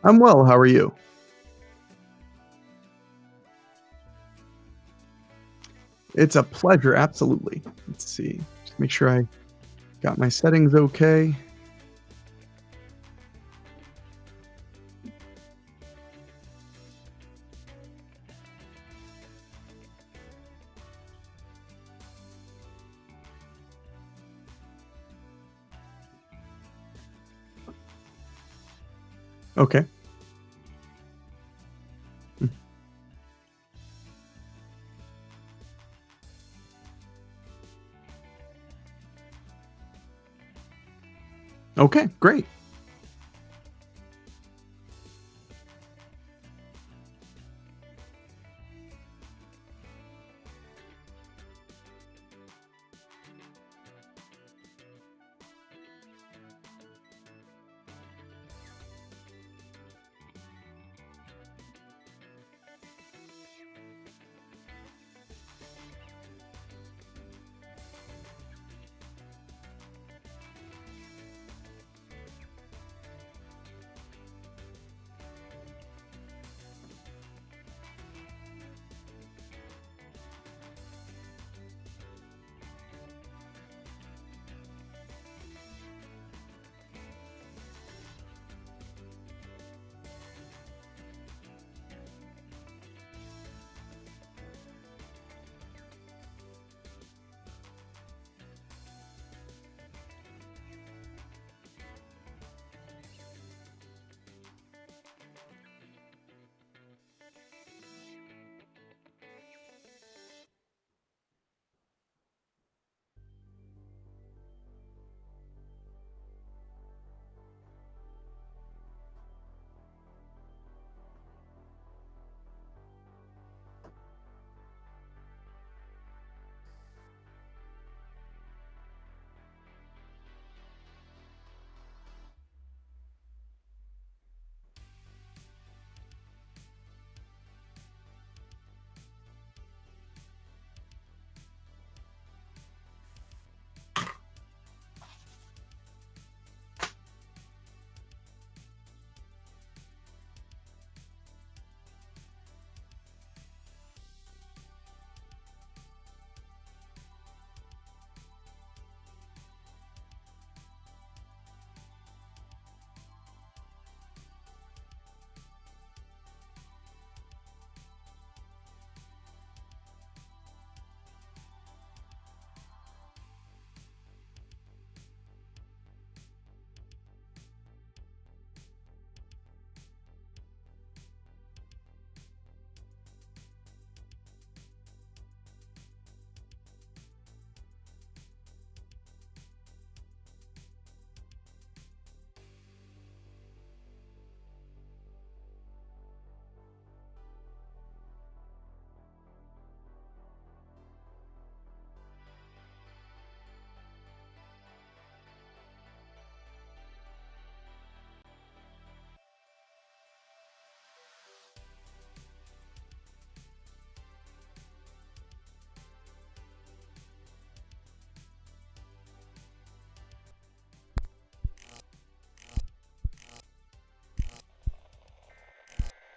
I'm well. How are you? It's a pleasure. Absolutely. Let's see. Just make sure I got my settings okay. Okay. Mm. Okay, great.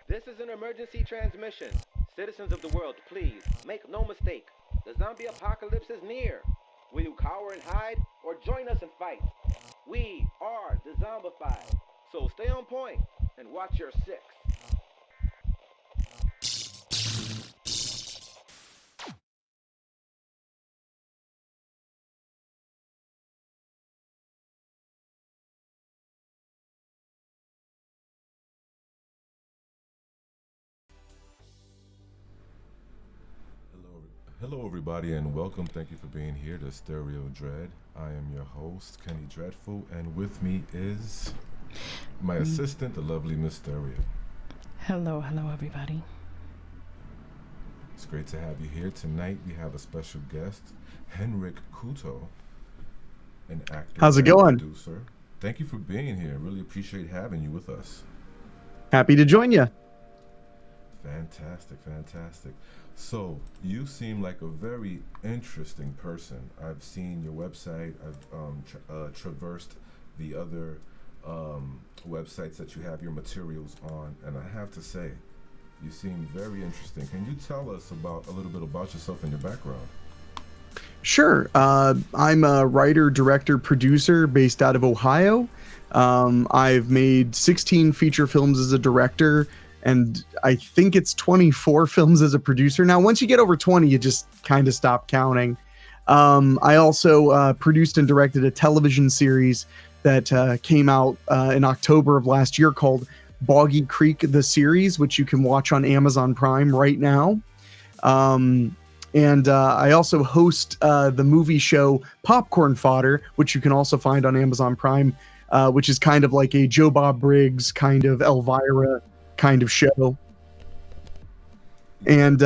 This is an emergency transmission. Citizens of the world, please, make no mistake. The zombie apocalypse is near. Will you cower and hide, or join us and fight? We are Dezombified, so stay on point and watch your six. Hello, hello, everybody, and welcome. Thank you for being here to Stereo Dread. I am your host, Kenny Dreadful, and with me is my assistant, the lovely Miss Stereo. Hello, everybody. It's great to have you here tonight. We have a special guest, Henrique Couto, an actor How's it and going? producer. Thank you for being here. Really appreciate having you with us. Happy to join you. Fantastic, fantastic. So, you seem like a very interesting person. I've seen your website, I've traversed the other websites that you have your materials on, and I have to say, you seem very interesting. Can you tell us a little bit about yourself and your background? Sure. I'm a writer, director, producer based out of Ohio. I've made 16 feature films as a director, and I think it's 24 films as a producer. Now, once you get over 20, you just kind of stop counting. I also produced and directed a television series that came out in October of last year called Boggy Creek, the series, which you can watch on Amazon Prime right now. And I also host the movie show Popcorn Fodder, which you can also find on Amazon Prime, which is kind of like a Joe Bob Briggs kind of Elvira kind of show. And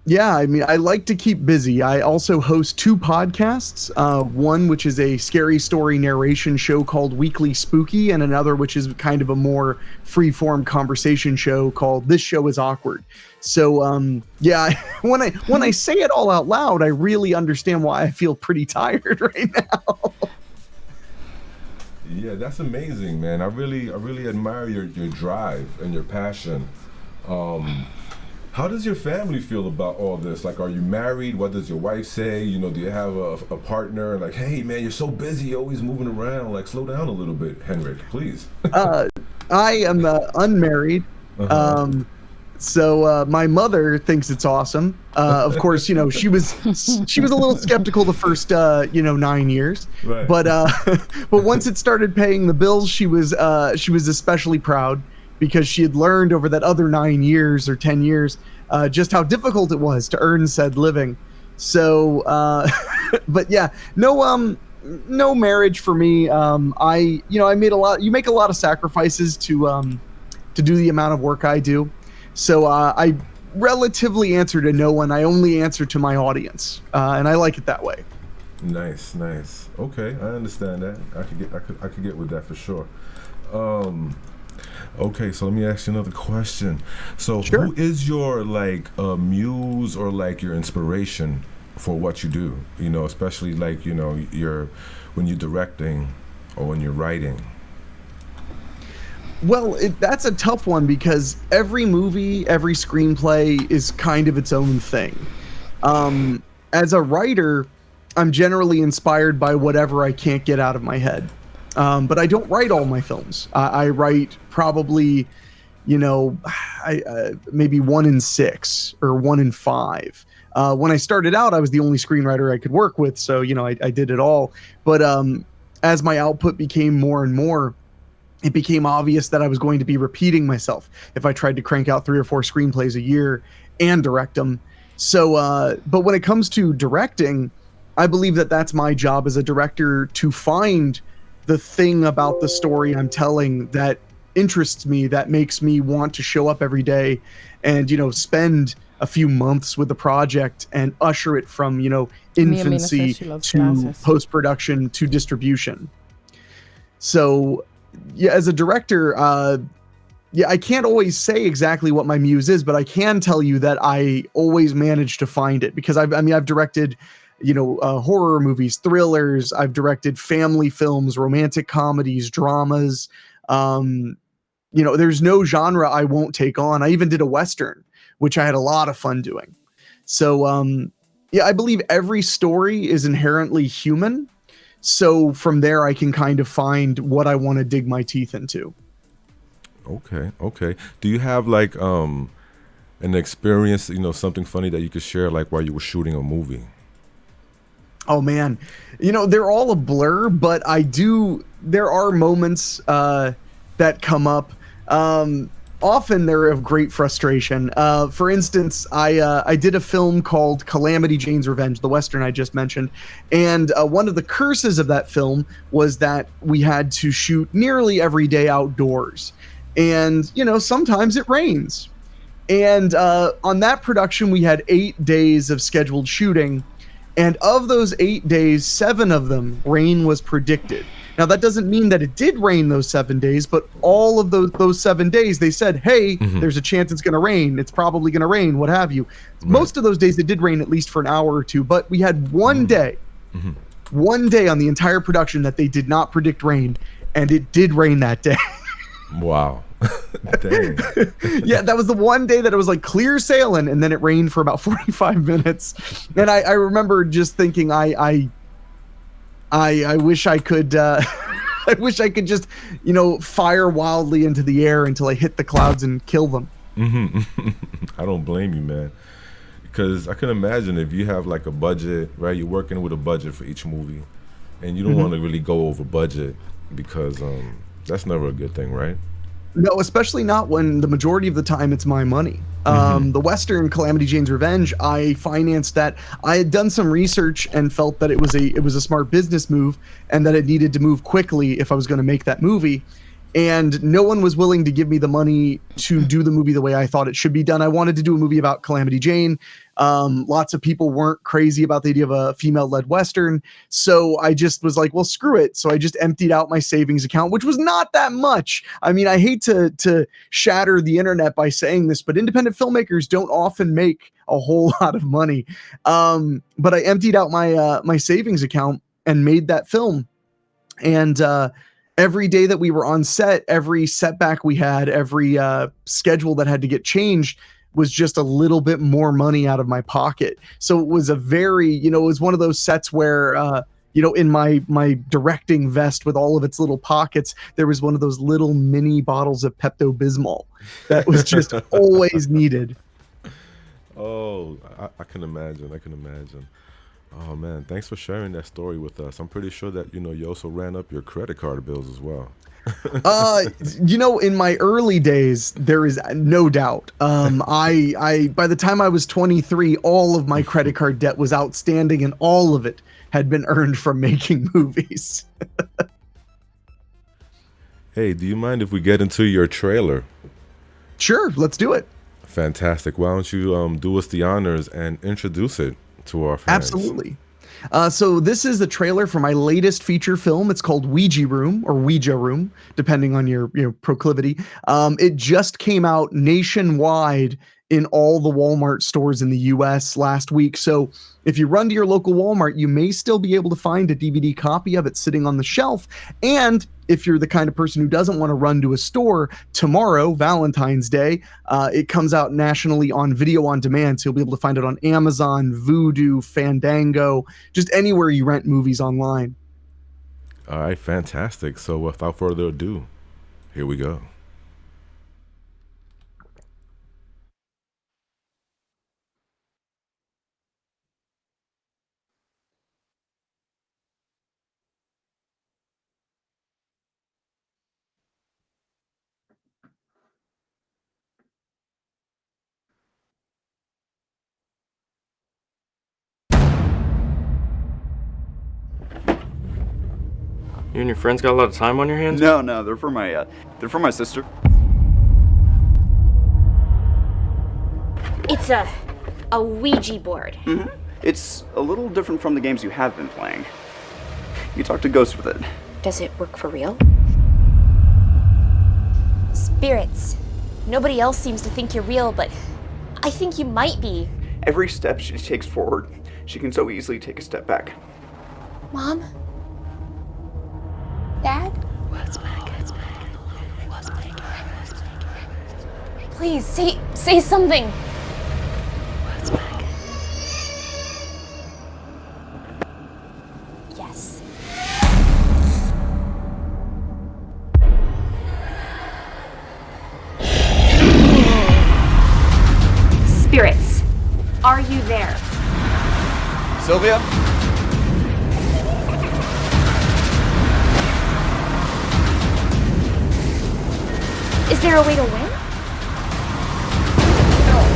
yeah, I mean, I like to keep busy. I also host 2 podcasts, one which is a scary story narration show called Weekly Spooky, and another which is kind of a more free-form conversation show called This Show is Awkward. So yeah, when I say it all out loud, I really understand why I feel pretty tired right now. Yeah, that's amazing, man. I really admire your drive and your passion. How does your family feel about all this? Like, are you married? What does your wife say? You know, do you have a partner? Like, hey, man, you're so busy, you're always moving around. Like, slow down a little bit, Henrique, please. I am unmarried. Uh-huh. So my mother thinks it's awesome. Of course, you know, she was a little skeptical the first 9 years, Right. but once it started paying the bills, she was especially proud, because she had learned over that other 9 years or 10 years just how difficult it was to earn said living. So, but yeah, no marriage for me. I made you make a lot of sacrifices to do the amount of work I do. So I relatively answer to no one. I only answer to my audience, and I like it that way. Nice. Okay, I understand that. I could get with that for sure. Okay, so let me ask you another question. So, Sure. Who is your muse or your inspiration for what you do? You know, especially when you're directing or when you're writing. Well, that's a tough one, because every movie, every screenplay is kind of its own thing. As a writer, I'm generally inspired by whatever I can't get out of my head. But I don't write all my films. I write probably, maybe 1 in 6 or 1 in 5. When I started out, I was the only screenwriter I could work with, so I did it all. But as my output became more and more, it became obvious that I was going to be repeating myself if I tried to crank out 3 or 4 screenplays a year and direct them. So, but when it comes to directing, I believe that that's my job as a director, to find the thing about the story I'm telling that interests me, that makes me want to show up every day and, spend a few months with the project and usher it from, infancy to post-production to distribution. So, yeah, as a director, I can't always say exactly what my muse is, but I can tell you that I always manage to find it, because I've directed, horror movies, thrillers. I've directed family films, romantic comedies, dramas. There's no genre I won't take on. I even did a Western, which I had a lot of fun doing. So, I believe every story is inherently human. So from there, I can kind of find what I want to dig my teeth into. Okay. Do you have an experience, something funny that you could share, while you were shooting a movie? Oh man, they're all a blur, but there are moments that come up. Often they're of great frustration. For instance, I did a film called Calamity Jane's Revenge, the Western I just mentioned. And one of the curses of that film was that we had to shoot nearly every day outdoors. And, sometimes it rains. And on that production, we had 8 days of scheduled shooting. And of those 8 days, 7 of them, rain was predicted. Now, that doesn't mean that it did rain those 7 days, but all of those 7 days, they said, hey, there's a chance it's going to rain. It's probably going to rain, what have you. Right. Most of those days, it did rain at least for an hour or two, but we had one day on the entire production that they did not predict rain. and it did rain that day. Wow. Dang. Yeah, that was the one day that it was like clear sailing, and then it rained for about 45 minutes. And I remember just thinking, I wish I could I wish I could just, fire wildly into the air until I hit the clouds and kill them. I don't blame you, man. Because I can imagine if you have like a budget, right? You're working with a budget for each movie, and you don't want to really go over budget because that's never a good thing, right? No, especially not when the majority of the time it's my money. The Western Calamity Jane's Revenge, I financed that. I had done some research and felt that it was a smart business move, and that it needed to move quickly if I was going to make that movie. And no one was willing to give me the money to do the movie the way I thought it should be done. I wanted to do a movie about Calamity Jane. Lots of people weren't crazy about the idea of a female-led Western. So I just was like, well, screw it. So I just emptied out my savings account, which was not that much. I mean, I hate to shatter the internet by saying this, but independent filmmakers don't often make a whole lot of money. But I emptied out my savings account and made that film. And every day that we were on set, every setback we had, every schedule that had to get changed was just a little bit more money out of my pocket. So it was a very, it was one of those sets where, in my directing vest with all of its little pockets, there was one of those little mini bottles of Pepto-Bismol that was just always needed. Oh, I can imagine. I can imagine. Oh man, thanks for sharing that story with us. I'm pretty sure that you also ran up your credit card bills as well. In my early days, there is no doubt. I by the time I was 23, all of my credit card debt was outstanding, and all of it had been earned from making movies. Hey, do you mind if we get into your trailer? Sure, let's do it. Fantastic. Why don't you do us the honors and introduce it to our fans? Absolutely. So this is the trailer for my latest feature film. It's called Ouija Room, or Ouija Room, depending on your proclivity. It just came out nationwide in all the Walmart stores in the US last week. So if you run to your local Walmart, you may still be able to find a DVD copy of it sitting on the shelf. And if you're the kind of person who doesn't want to run to a store, tomorrow, Valentine's Day, it comes out nationally on video on demand. So you'll be able to find it on Amazon, Vudu, Fandango, just anywhere you rent movies online. All right, fantastic. So without further ado, here we go. You and your friends got a lot of time on your hands? No, they're for my sister. It's a Ouija board. Mm-hmm. It's a little different from the games you have been playing. You talk to ghosts with it. Does it work for real? Spirits. Nobody else seems to think you're real, but I think you might be. Every step she takes forward, she can so easily take a step back. Mom? Dad? Please, say something. Yes. Spirits, are you there? Sylvia? Is there a way to win?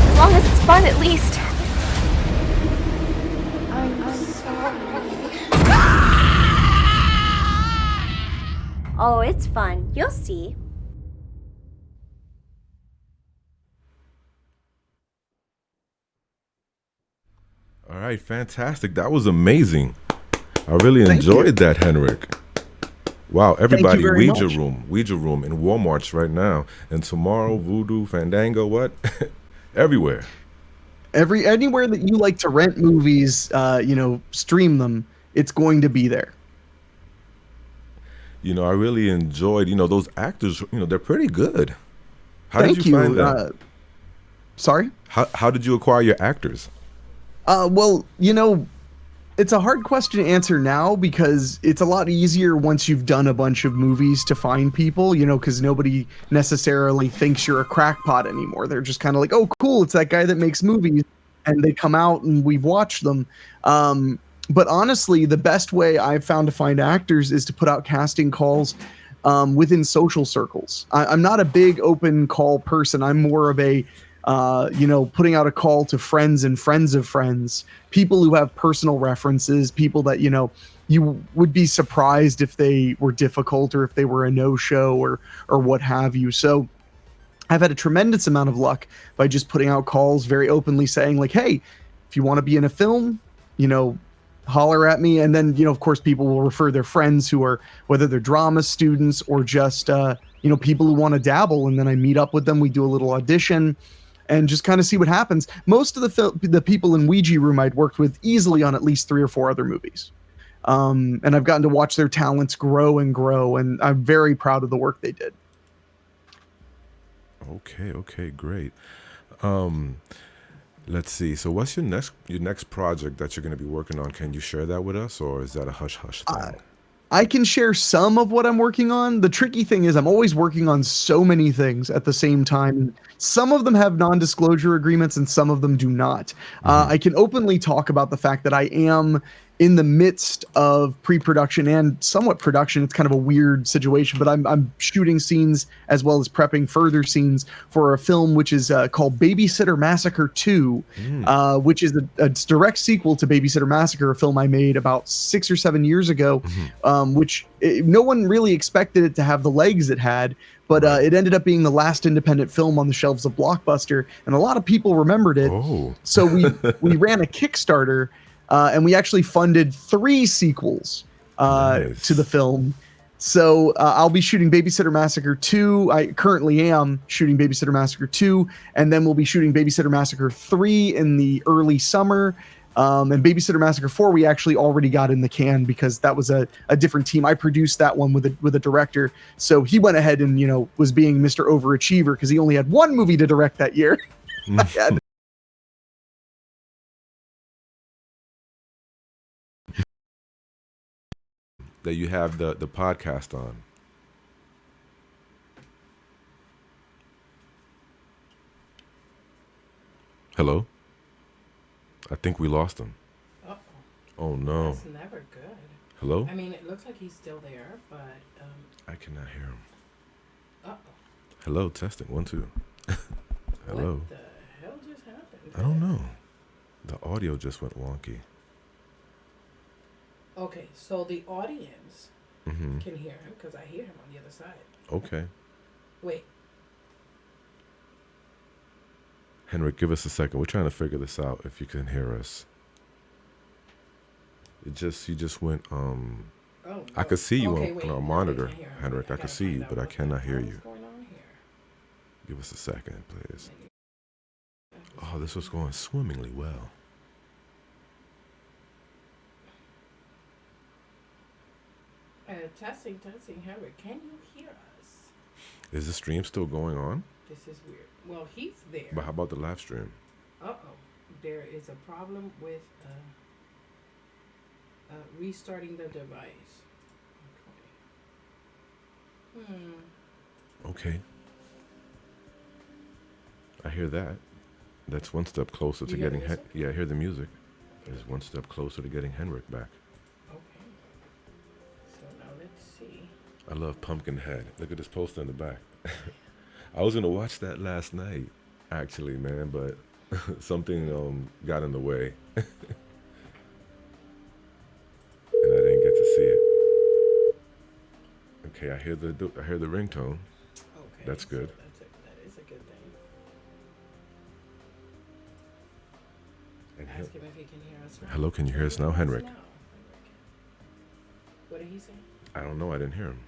As long as it's fun, at least. I'm sorry. Oh, it's fun. You'll see. All right, fantastic. That was amazing. I really enjoyed that, Henrique. Wow, everybody, Ouija Room in Walmarts right now. And tomorrow, Vudu, Fandango, what? Everywhere. Anywhere that you like to rent movies, stream them, it's going to be there. I really enjoyed, those actors, they're pretty good. How Thank did you find you. them? Sorry? How did you acquire your actors? Well, it's a hard question to answer now because it's a lot easier once you've done a bunch of movies to find people, because nobody necessarily thinks you're a crackpot anymore. They're just kind of like, oh, cool, it's that guy that makes movies, and they come out and we've watched them. But honestly, the best way I've found to find actors is to put out casting calls within social circles. I'm not a big open call person. I'm more of a putting out a call to friends and friends of friends, people who have personal references, people that, you would be surprised if they were difficult or if they were a no-show or what have you. So I've had a tremendous amount of luck by just putting out calls very openly saying like, hey, if you want to be in a film, holler at me. And then, of course, people will refer their friends who are, whether they're drama students or just, people who want to dabble. And then I meet up with them. We do a little audition and just kind of see what happens. Most of the people in Ouija Room I'd worked with easily on at least 3 or 4 other movies. And I've gotten to watch their talents grow and grow. And I'm very proud of the work they did. Okay, great. Let's see. So what's your next project that you're going to be working on? Can you share that with us, or is that a hush-hush thing? I can share some of what I'm working on. The tricky thing is I'm always working on so many things at the same time. Some of them have non-disclosure agreements and some of them do not. I can openly talk about the fact that I am in the midst of pre-production and somewhat production. It's kind of a weird situation, but I'm shooting scenes as well as prepping further scenes for a film which is called Babysitter Massacre 2, which is a direct sequel to Babysitter Massacre, a film I made about 6 or 7 years ago, which no one really expected it to have the legs it had. But it ended up being the last independent film on the shelves of Blockbuster, and a lot of people remembered it. So we ran a Kickstarter, and we actually funded 3 sequels to the film. So I'll be shooting Babysitter Massacre 2. I currently am shooting Babysitter Massacre 2, and then we'll be shooting Babysitter Massacre 3 in the early summer. And Babysitter Massacre 4 we actually already got in the can because that was a different team. I produced that one with a director, so he went ahead and was being Mr. Overachiever because he only had 1 movie to direct that year. That you have the podcast on. Hello? I think we lost him. Uh-oh. Oh no. That's never good. Hello? I mean, it looks like he's still there, but I cannot hear him. uh-oh. Hello, testing 1 2. Hello. What the hell just happened? I don't know. The audio just went wonky. Okay, so the audience Mm-hmm. can hear him because I hear him on the other side. Okay. Wait. Henrik, give us a second. We're trying to figure this out if you can hear us. You just went Oh, no. I could see you Okay, on wait, our now I monitor, can hear him. Henrik. I gotta can see find you, out but I what the cannot hear hell you. is going on here. Give us a second, please. Oh, this was going swimmingly well. Testing, Henry, can you hear us? Is the stream still going on? This is weird. Well, he's there. But how about the live stream? Uh-oh. There is a problem with restarting the device. Okay. Okay. I hear that. That's one step closer You to hear getting the music? yeah, I hear the music. It's one step closer to getting Henrik back. Okay. So now let's see. I love Pumpkinhead. Look at this poster in the back. I was gonna watch that last night, actually, man, but something got in the way, and I didn't get to see it. Okay, I hear the ringtone. Okay. That's good. So that is a good thing. And Ask him if he can hear us now. hello, can you hear us now, Henrik? What did he say? I don't know. I didn't hear him.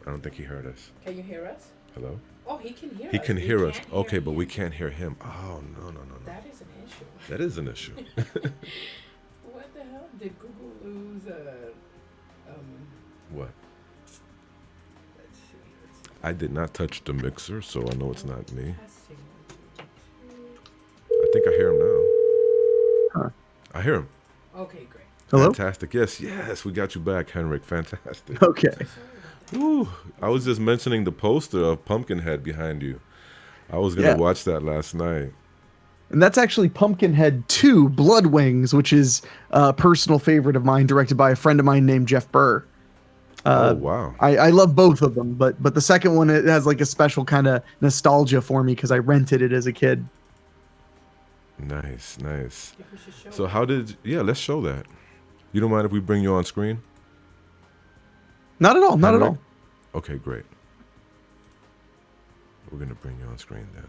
I don't think he heard us. Can you hear us? Hello? Oh, he can hear us. He can We hear us. can't hear Okay, but we him. can't hear him. Oh, no. That is an issue. That is an issue. What the hell? Did Google lose What? I did not touch the mixer, so I know it's not me. Testing. I think I hear him now. Huh. I hear him. Okay, great. Hello? Fantastic. Yes, we got you back, Henrik. Fantastic. Okay. Ooh, I was just mentioning the poster of Pumpkinhead behind you. I was going to watch that last night. And that's actually Pumpkinhead 2, Blood Wings, which is a personal favorite of mine, directed by a friend of mine named Jeff Burr. Oh, wow. I love both of them, but the second one, it has like a special kind of nostalgia for me because I rented it as a kid. Nice. Yeah, we should show So it. how did... Yeah, let's show that. You don't mind if we bring you on screen? Not at all, not at Henrik? all. Okay, great. We're going to bring you on screen then.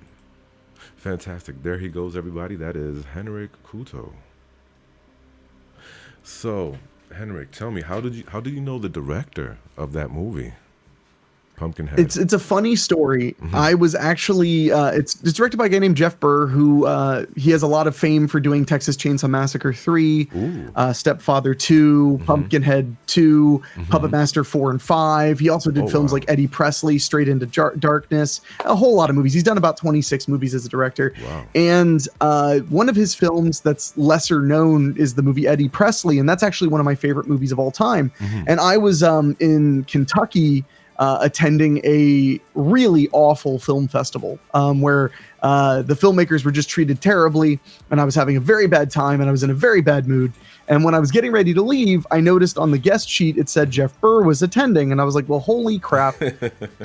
Fantastic. There he goes, everybody. That is Henrique Couto. So, Henrik, tell me, how did you know the director of that movie, Pumpkinhead? It's a funny story. I was actually it's directed by a guy named Jeff Burr, who he has a lot of fame for doing Texas Chainsaw Massacre 3, Stepfather 2, Pumpkinhead 2, Puppet Master 4 and 5. He also did films like Eddie Presley, Straight into Darkness, a whole lot of movies. He's done about 26 movies as a director. Wow. And one of his films that's lesser known is the movie Eddie Presley, and that's actually one of my favorite movies of all time. And I was in Kentucky attending a really awful film festival where the filmmakers were just treated terribly, and I was having a very bad time, and I was in a very bad mood. And when I was getting ready to leave, I noticed on the guest sheet it said Jeff Burr was attending, and I was like, well, holy crap,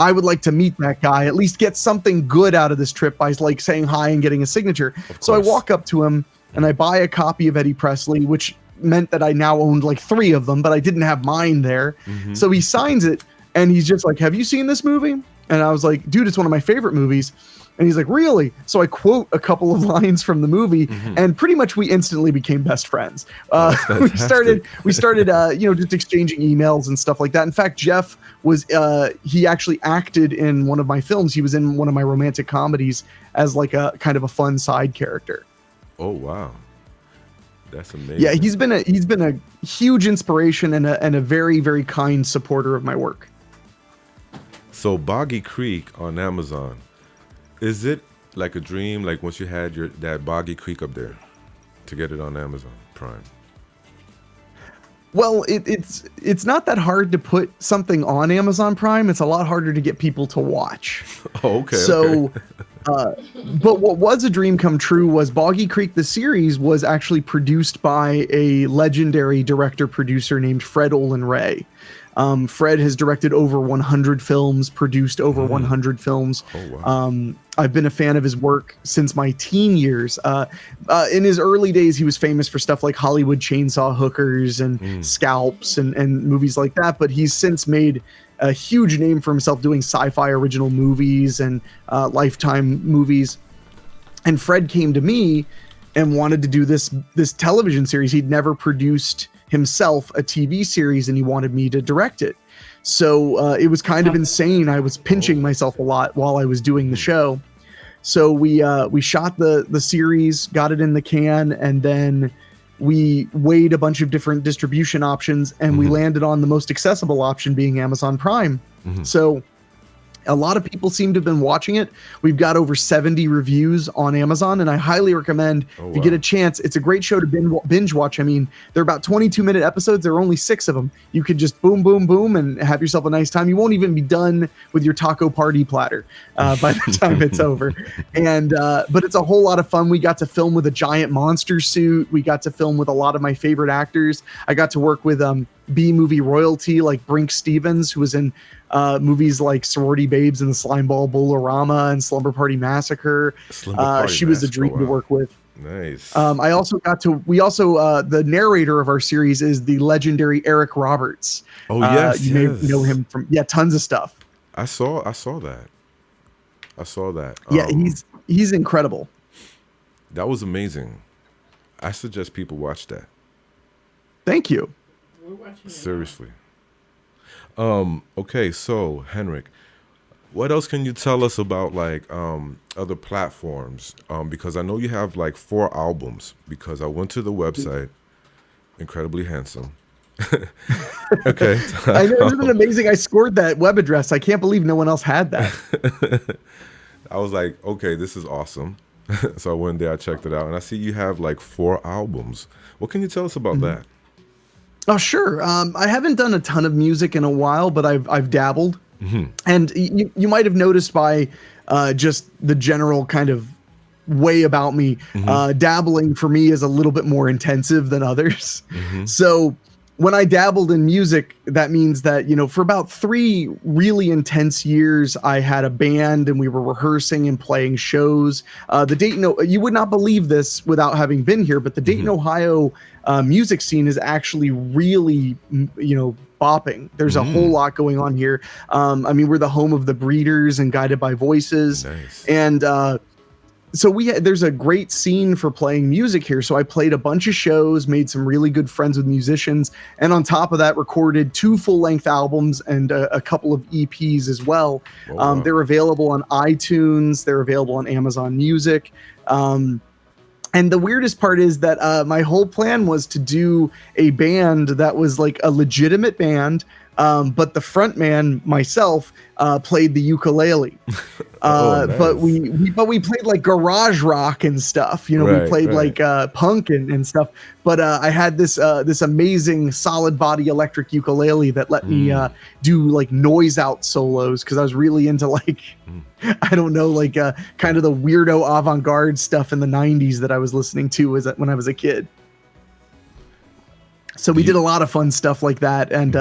I would like to meet that guy, at least get something good out of this trip by like saying hi and getting a signature. So I walk up to him and I buy a copy of Eddie Presley, which meant that I now owned like 3 of them, but I didn't have mine there. So he signs it. And he's just like, have you seen this movie? And I was like, dude, it's one of my favorite movies. And he's like, really? So I quote a couple of lines from the movie, and pretty much we instantly became best friends. We started, just exchanging emails and stuff like that. In fact, Jeff was, he actually acted in one of my films. He was in one of my romantic comedies as like a kind of a fun side character. Oh, wow. That's amazing. Yeah, he's been a huge inspiration and a very, very kind supporter of my work. So Boggy Creek on Amazon, is it like a dream? Like once you had that Boggy Creek up there, to get it on Amazon Prime? Well, it's not that hard to put something on Amazon Prime. It's a lot harder to get people to watch. Oh, okay. So, but what was a dream come true was Boggy Creek, the series, was actually produced by a legendary director-producer named Fred Olen Ray. Fred has directed over 100 films, produced over 100 films. Oh, wow. I've been a fan of his work since my teen years. In his early days, he was famous for stuff like Hollywood Chainsaw Hookers and Scalps and movies like that. But he's since made a huge name for himself doing sci-fi original movies and Lifetime movies. And Fred came to me and wanted to do this television series. He'd never produced himself a TV series, and he wanted me to direct it. So it was kind of insane. I was pinching myself a lot while I was doing the show. So we shot the series, got it in the can, and then we weighed a bunch of different distribution options, and we landed on the most accessible option being Amazon Prime. So a lot of people seem to have been watching it. We've got over 70 reviews on Amazon, and I highly recommend if you get a chance. It's a great show to binge watch. I mean, they're about 22-minute episodes. There are only 6 of them. You could just boom, boom, boom, and have yourself a nice time. You won't even be done with your taco party platter by the time it's over. And but it's a whole lot of fun. We got to film with a giant monster suit. We got to film with a lot of my favorite actors. I got to work with B-movie royalty like Brink Stevens, who was in movies like Sorority Babes and the Slimeball Bolorama and Slumber Party Massacre. She was a dream to work with. Nice. The narrator of our series is the legendary Eric Roberts. Oh, yes. You may know him from tons of stuff. I saw that. Yeah, he's incredible. That was amazing. I suggest people watch that. Thank you. We're watching. Seriously. Okay, so Henrik, what else can you tell us about like other platforms? Because I know you have like 4 albums, because I went to the website, Incredibly Handsome, Okay. I know, isn't it amazing? I scored that web address. I can't believe no one else had that. I was like, okay, this is awesome. So I went there, I checked it out, and I see you have like 4 albums. What can you tell us about that? Oh, sure. I haven't done a ton of music in a while, but I've dabbled. And you might have noticed by just the general kind of way about me, dabbling for me is a little bit more intensive than others. So when I dabbled in music, that means that, you know, for about 3 really intense years, I had a band and we were rehearsing and playing shows. The Dayton, you would not believe this without having been here, but the Dayton, Ohio music scene is actually really, you know, bopping. There's a whole lot going on here. I mean, we're the home of the Breeders and Guided by Voices. Nice. And so there's a great scene for playing music here. So I played a bunch of shows, made some really good friends with musicians, and on top of that, recorded 2 full-length albums and a couple of EPs as well. Wow. They're available on iTunes. They're available on Amazon Music. And the weirdest part is that my whole plan was to do a band that was like a legitimate band, but the front man, myself, played the ukulele. Nice. But we played like garage rock and stuff. You know, we played like punk and stuff. But I had this amazing solid body electric ukulele that let me do like noise out solos because I was really into like I don't know, like kind of the weirdo avant-garde stuff in the 90s that I was listening to when I was a kid. So we did a lot of fun stuff like that. And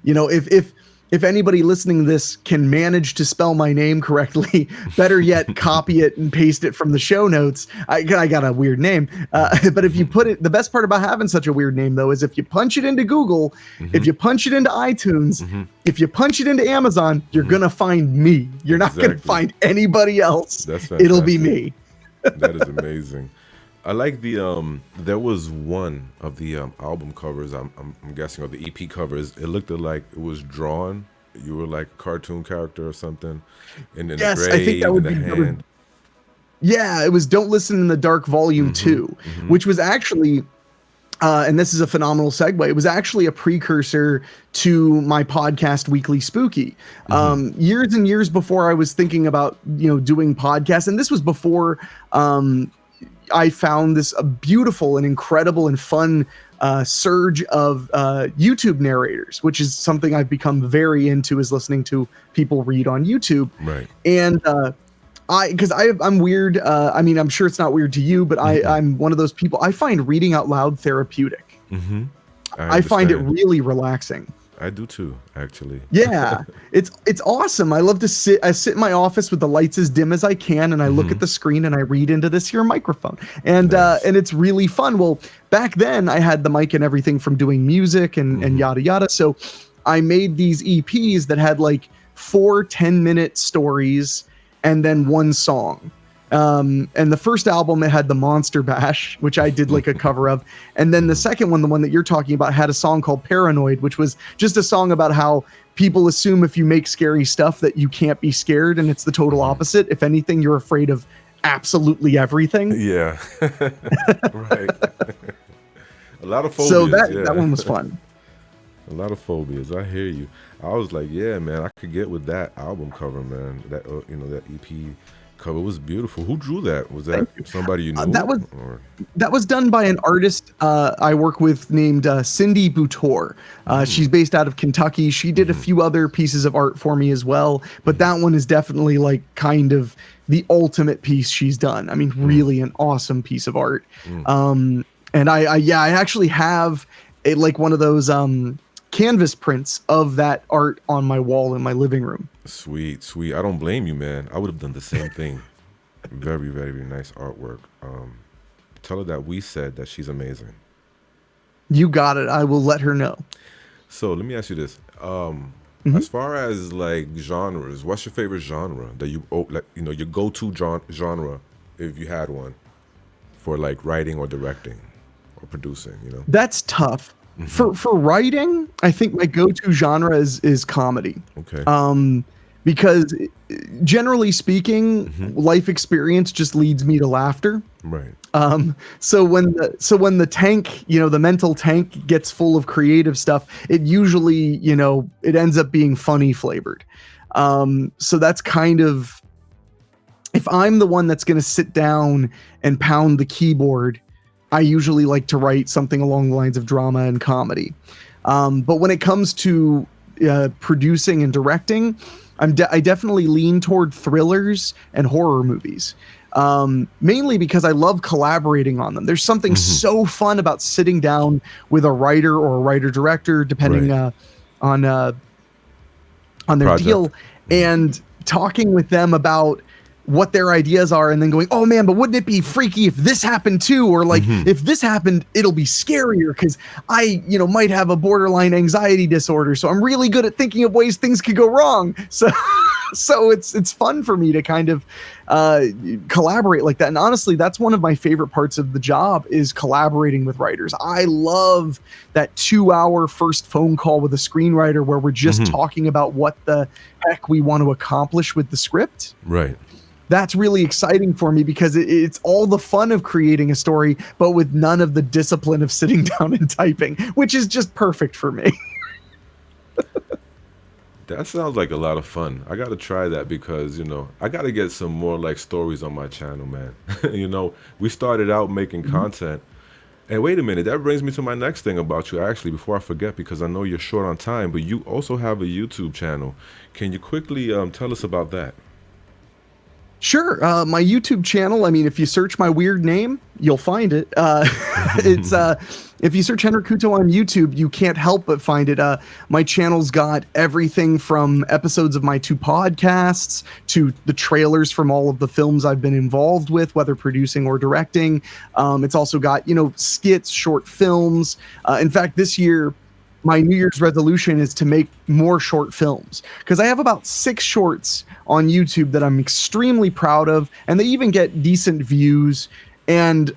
you know, if anybody listening to this can manage to spell my name correctly, better yet, copy it and paste it from the show notes. I got a weird name, but if you put it, the best part about having such a weird name though is if you punch it into Google, if you punch it into iTunes, if you punch it into Amazon, you're gonna find me. You're not gonna find anybody else. That's fantastic. It'll be me. That is amazing. I like the there was one of the album covers, I'm guessing, or the EP covers. It looked like it was drawn. You were like a cartoon character or something. And then Yes, the I think that would grave be in the hand. Yeah, it was Don't Listen in the Dark Volume 2, which was actually and this is a phenomenal segue. It was actually a precursor to my podcast, Weekly Spooky. Years and years before I was thinking about, you know, doing podcasts, and this was before I found this a beautiful and incredible and fun surge of YouTube narrators, which is something I've become very into, is listening to people read on YouTube. Right. And I'm weird. I mean, I'm sure it's not weird to you, but I'm one of those people. I find reading out loud therapeutic. I find it really relaxing. I do too, actually. Yeah, it's awesome. I love to sit in my office with the lights as dim as I can, and I look at the screen and I read into this here microphone, and and it's really fun. Well, back then I had the mic and everything from doing music and yada yada. So I made these EPs that had like 4 10-minute stories and then 1 song. And the first album, it had the Monster Bash, which I did like a cover of. And then the second one, the one that you're talking about, had a song called Paranoid, which was just a song about how people assume if you make scary stuff that you can't be scared. And it's the total opposite. If anything, you're afraid of absolutely everything. Yeah. Right. A lot of phobias. So that one was fun. A lot of phobias. I hear you. I was like, yeah, man, I could get with that album cover, man. That that EP cover was beautiful. Who drew that? Was that somebody you knew? That was done by an artist I work with named Cindy Boutour. She's based out of Kentucky. She did a few other pieces of art for me as well, but that one is definitely like kind of the ultimate piece she's done. I mean, really an awesome piece of art. And I actually have like one of those canvas prints of that art on my wall in my living room. Sweet. I don't blame you, man. I would have done the same thing. Very, very nice artwork. Tell her that we said that she's amazing. You got it. I will let her know. So let me ask you this. As far as like genres, what's your favorite genre that your go-to genre, if you had one, for like writing or directing or producing, That's tough. For writing, I think my go-to genre is comedy. Okay. because generally speaking, life experience just leads me to laughter. Right. So when the tank, the mental tank gets full of creative stuff, it usually, it ends up being funny flavored. So that's kind of, if I'm the one that's going to sit down and pound the keyboard, I usually like to write something along the lines of drama and comedy. But when it comes to producing and directing, I definitely lean toward thrillers and horror movies. Mainly because I love collaborating on them. There's something so fun about sitting down with a writer or a writer-director, depending on their Project. deal, and talking with them about what their ideas are, and then going, oh man, but wouldn't it be freaky if this happened too? Or like, if this happened, it'll be scarier because I, might have a borderline anxiety disorder. So I'm really good at thinking of ways things could go wrong. So it's fun for me to kind of collaborate like that. And honestly, that's one of my favorite parts of the job, is collaborating with writers. I love that 2-hour first phone call with a screenwriter where we're just talking about what the heck we want to accomplish with the script. Right. That's really exciting for me because it's all the fun of creating a story, but with none of the discipline of sitting down and typing, which is just perfect for me. That sounds like a lot of fun. I got to try that because, I got to get some more like stories on my channel, man. We started out making content. And wait a minute, that brings me to my next thing about you, actually, before I forget, because I know you're short on time, but you also have a YouTube channel. Can you quickly tell us about that? Sure. My YouTube channel, I mean, if you search my weird name, you'll find it. It's if you search Henrique Couto on YouTube, you can't help but find it. My channel's got everything from episodes of my 2 podcasts to the trailers from all of the films I've been involved with, whether producing or directing. It's also got, skits, short films. In fact, this year, my New Year's resolution is to make more short films, because I have about 6 shorts on YouTube that I'm extremely proud of, and they even get decent views. And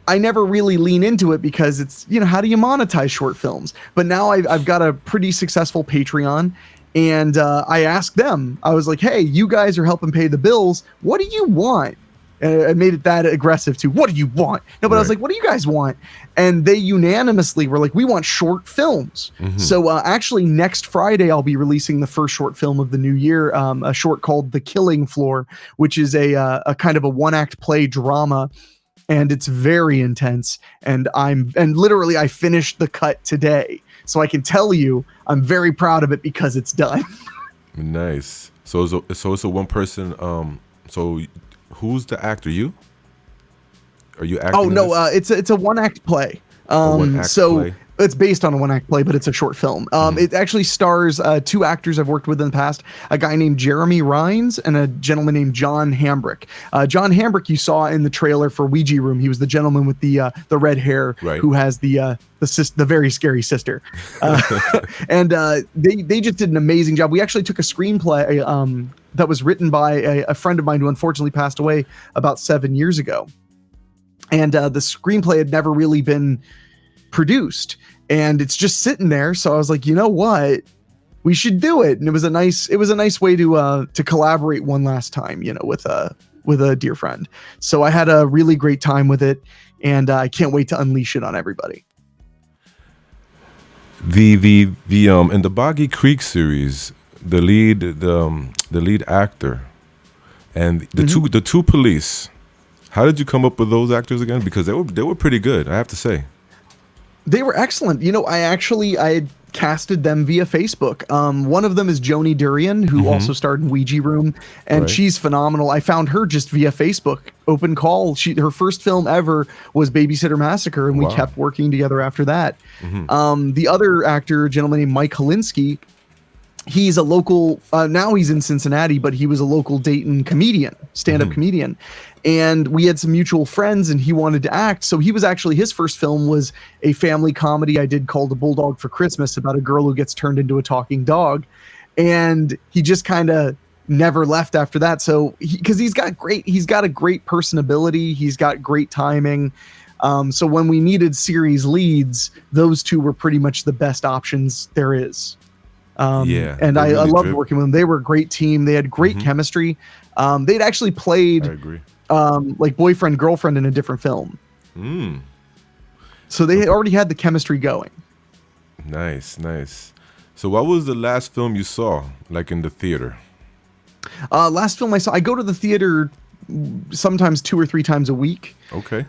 I never really lean into it because it's, how do you monetize short films? But now I've got a pretty successful Patreon, and I asked them, I was like, hey, you guys are helping pay the bills. What do you want? I made it that aggressive too. What do you want? No, but I was like, what do you guys want? And they unanimously were like, we want short films. So actually next Friday, I'll be releasing the first short film of the new year, a short called The Killing Floor, which is a kind of a 1-act play drama. And it's very intense. And literally I finished the cut today. So I can tell you, I'm very proud of it because it's done. Nice. So it's a one person, so who's the actor? You? Are you acting? Oh no, it's a 1-act play. Play. It's based on a 1-act play, but it's a short film. It actually stars 2 actors I've worked with in the past: a guy named Jeremy Rhines and a gentleman named John Hambrick. John Hambrick you saw in the trailer for Ouija Room. He was the gentleman with the red hair who has the very scary sister. And they just did an amazing job. We actually took a screenplay that was written by a friend of mine who unfortunately passed away about 7 years ago. And the screenplay had never really been produced, and it's just sitting there. So I was like, you know what, we should do it. And it was a nice way to collaborate one last time, with a dear friend. So I had a really great time with it, and I can't wait to unleash it on everybody. The in the Boggy Creek series, the lead actor and the two police. How did you come up with those actors again? Because they were pretty good, I have to say. They were excellent. I had casted them via Facebook. One of them is Joni Durian, who also starred in Ouija Room, and she's phenomenal. I found her just via Facebook, open call. Her first film ever was Babysitter Massacre, and we kept working together after that. The other actor, a gentleman named Mike Holinsky, he's a local, now he's in Cincinnati, but he was a local Dayton comedian, stand-up comedian. And we had some mutual friends, and he wanted to act. So his first film was a family comedy I did called A Bulldog for Christmas, about a girl who gets turned into a talking dog. And he just kind of never left after that. So because he's got a great personability. He's got great timing. So when we needed series leads, those two were pretty much the best options there is. Yeah, And they're I really loved driven. working with them. They were a great team. They had great chemistry. They'd actually I played agree. like boyfriend girlfriend in a different film, so they already had the chemistry going. Nice, nice. So what was the last film you saw, like in the theater? Last film I saw, I go to the theater sometimes 2 or 3 times a week. Okay.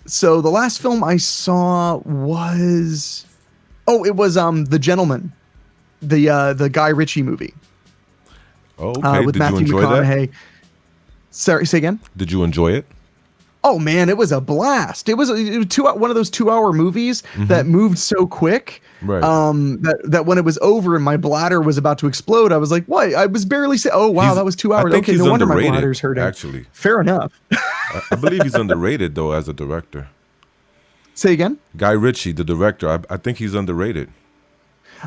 So the last film I saw was, it was The Gentleman, the Guy Ritchie movie. Oh, okay. With Did you Matthew enjoy McConaughey. Sorry, say again. that? Did you enjoy it? Oh man, it was a blast. It was one of those 2-hour movies that moved so quick. Right. That when it was over and my bladder was about to explode, I was like, "What?" I was barely saying, "Oh wow, that was 2 hours." I think Okay, he's no wonder my underrated, bladder's hurting. actually. Fair enough. I believe he's underrated though as a director. Say again. Guy Ritchie, the director, I think he's underrated.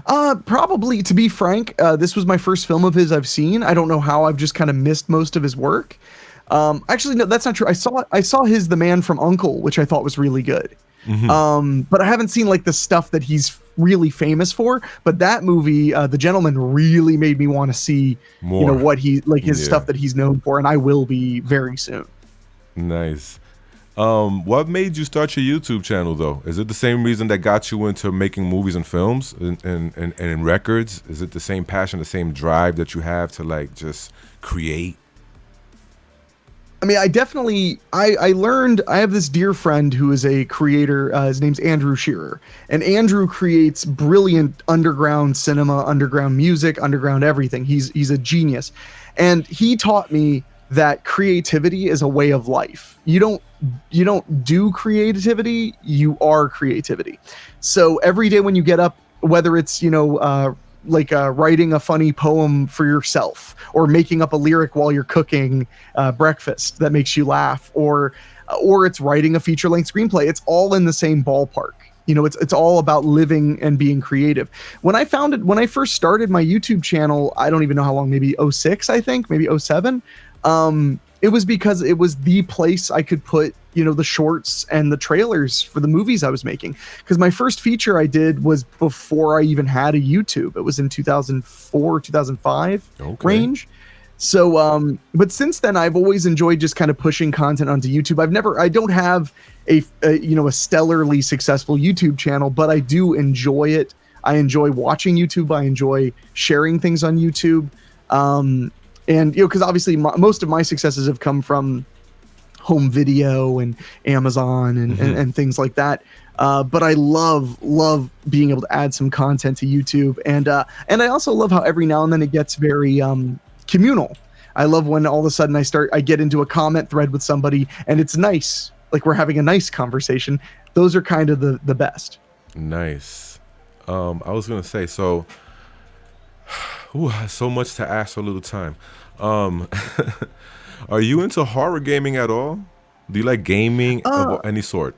Probably, to be frank, this was my first film of his I've seen. I don't know how I've just kind of missed most of his work. Actually, no, that's not true. I saw his The Man from U.N.C.L.E., which I thought was really good. But I haven't seen like the stuff that he's really famous for. But that movie, The Gentleman, really made me want to see More. what he like his stuff that he's known for, and I will be very soon. Nice. What made you start your YouTube channel though? Is it the same reason that got you into making movies and films and in records? Is it the same passion, the same drive that you have to like just create? I mean, I learned, I have this dear friend who is a creator. His name's Andrew Shearer, and Andrew creates brilliant underground cinema, underground music, underground everything. He's a genius. And he taught me that creativity is a way of life. You don't do creativity, you are creativity. So every day when you get up, whether it's, writing a funny poem for yourself or making up a lyric while you're cooking breakfast that makes you laugh, or it's writing a feature-length screenplay, it's all in the same ballpark. It's all about living and being creative. When I first started my YouTube channel, I don't even know how long, maybe 06, I think, maybe 07. It was because it was the place I could put, the shorts and the trailers for the movies I was making. Because my first feature I did was before I even had a YouTube. It was in 2004, 2005 range. So, but since then, I've always enjoyed just kind of pushing content onto YouTube. I don't have a stellarly successful YouTube channel, but I do enjoy it. I enjoy watching YouTube. I enjoy sharing things on YouTube. And, because obviously most of my successes have come from home video and Amazon and things like that. But I love being able to add some content to YouTube. And I also love how every now and then it gets very communal. I love when all of a sudden I get into a comment thread with somebody and it's nice. Like we're having a nice conversation. Those are kind of the best. Nice. I was going to say, so much to ask for a little time. Are you into horror gaming at all? Do you like gaming of any sort?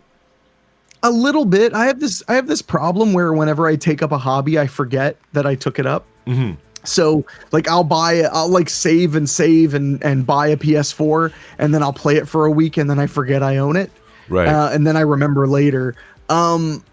A little bit. I have this problem where whenever I take up a hobby, I forget that I took it up. So like I'll save and buy a PS4 and then I'll play it for a week and then I forget I own it. Right. And then I remember later.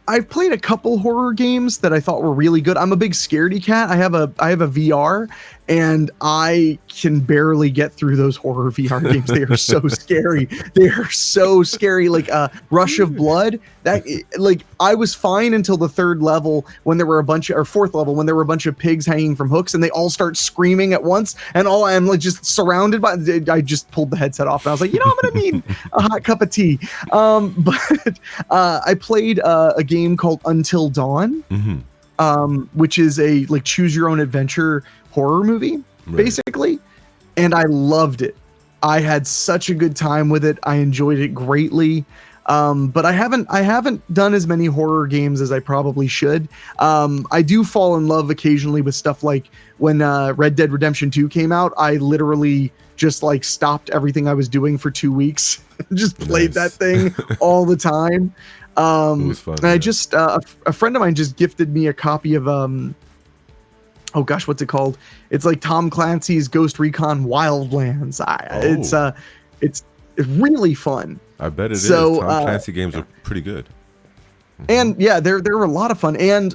I've played a couple horror games that I thought were really good. I'm a big scaredy cat. I have a VR and I can barely get through those horror VR games. They are so scary. They are so scary. Like Rush of Blood, I was fine until the fourth level when there were a bunch of pigs hanging from hooks and they all start screaming at once. And all I'm like just surrounded by, I just pulled the headset off and I was like, I'm going to need a hot cup of tea. But I played a game called Until Dawn, which is a choose your own adventure horror movie, basically. And I loved it. I had such a good time with it. I enjoyed it greatly. But I haven't done as many horror games as I probably should. I do fall in love occasionally with stuff like when Red Dead Redemption 2 came out, I literally just stopped everything I was doing for 2 weeks. Just played that thing all the time. It was fun. And I just a friend of mine just gifted me a copy of oh gosh, what's it called? It's like Tom Clancy's Ghost Recon Wildlands. It's really fun. I bet it is. Tom Clancy games are pretty good. And yeah, they're a lot of fun. And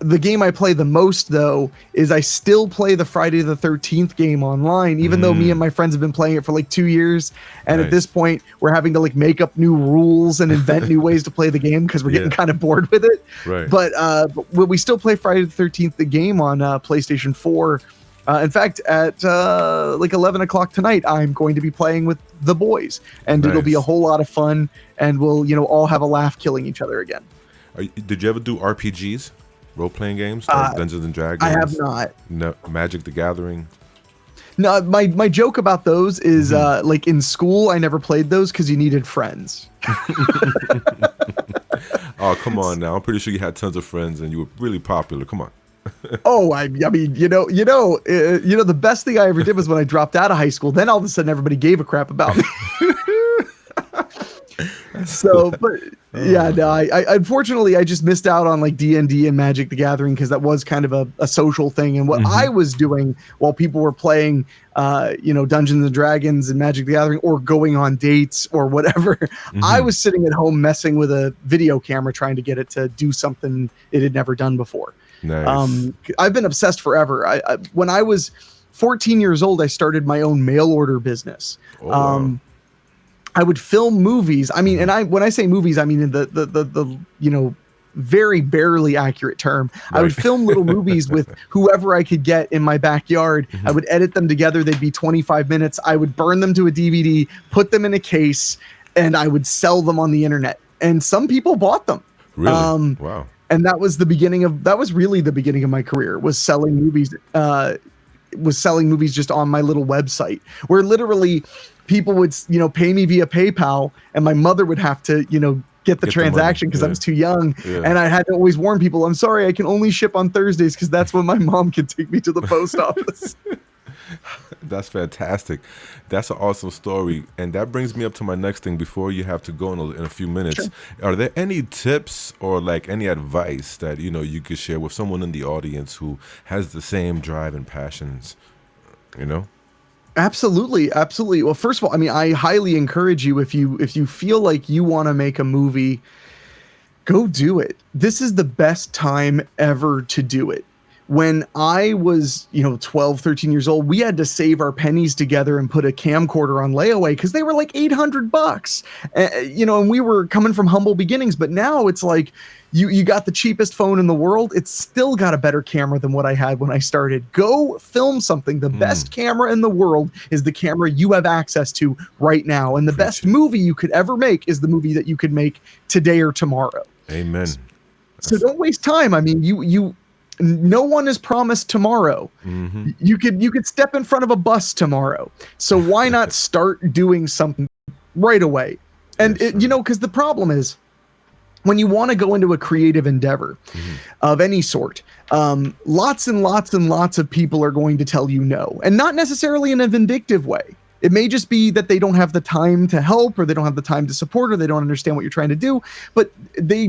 The game I play the most, though, is I still play the Friday the 13th game online, even though me and my friends have been playing it for like 2 years. And at this point, we're having to like make up new rules and invent new ways to play the game because we're getting kind of bored with it. Right. But we still play Friday the 13th, the game on PlayStation 4. In fact, at like 11 o'clock tonight, I'm going to be playing with the boys. And it'll be a whole lot of fun. And we'll, all have a laugh killing each other again. Did you ever do RPGs? Role-playing games like Dungeons and Dragons? I have not. No, Magic the Gathering? No, my joke about those is like in school, I never played those because you needed friends. Oh, come on now. I'm pretty sure you had tons of friends and you were really popular. Come on. Oh, I mean, the best thing I ever did was when I dropped out of high school. Then all of a sudden everybody gave a crap about me. So, but yeah, no, I unfortunately I just missed out on like D&D and Magic the Gathering because that was kind of a social thing. And what I was doing while people were playing, Dungeons and Dragons and Magic the Gathering or going on dates or whatever, I was sitting at home messing with a video camera trying to get it to do something it had never done before. Nice. I've been obsessed forever. When I was 14 years old, I started my own mail order business. Oh, wow. I would film movies. I mean, and when I say movies, I mean in the very barely accurate term. Right. I would film little movies with whoever I could get in my backyard. I would edit them together. They'd be 25 minutes. I would burn them to a DVD, put them in a case, and I would sell them on the internet. And some people bought them. Really? Wow. And that was really the beginning of my career, was selling movies. Just on my little website, where literally people would pay me via PayPal, and my mother would have to get the transaction because I was too young, and I had to always warn people, I'm sorry, I can only ship on Thursdays because that's when my mom can take me to the post office. That's fantastic. That's an awesome story. And that brings me up to my next thing before you have to go in a few minutes. Sure. Are there any tips or like any advice that, you could share with someone in the audience who has the same drive and passions, Absolutely. Absolutely. Well, first of all, I mean, I highly encourage you, if you feel like you want to make a movie, go do it. This is the best time ever to do it. When I was, 12, 13 years old, we had to save our pennies together and put a camcorder on layaway because they were like $800, and we were coming from humble beginnings. But now it's like you got the cheapest phone in the world. It's still got a better camera than what I had when I started. Go film something. The best camera in the world is the camera you have access to right now. And the best movie you could ever make is the movie that you could make today or tomorrow. Amen. So don't waste time. I mean, no one is promised tomorrow. You could step in front of a bus tomorrow. So why not start doing something right away? And because the problem is, when you want to go into a creative endeavor of any sort, lots and lots and lots of people are going to tell you no, and not necessarily in a vindictive way. It may just be that they don't have the time to help, or they don't have the time to support, or they don't understand what you're trying to do, but they're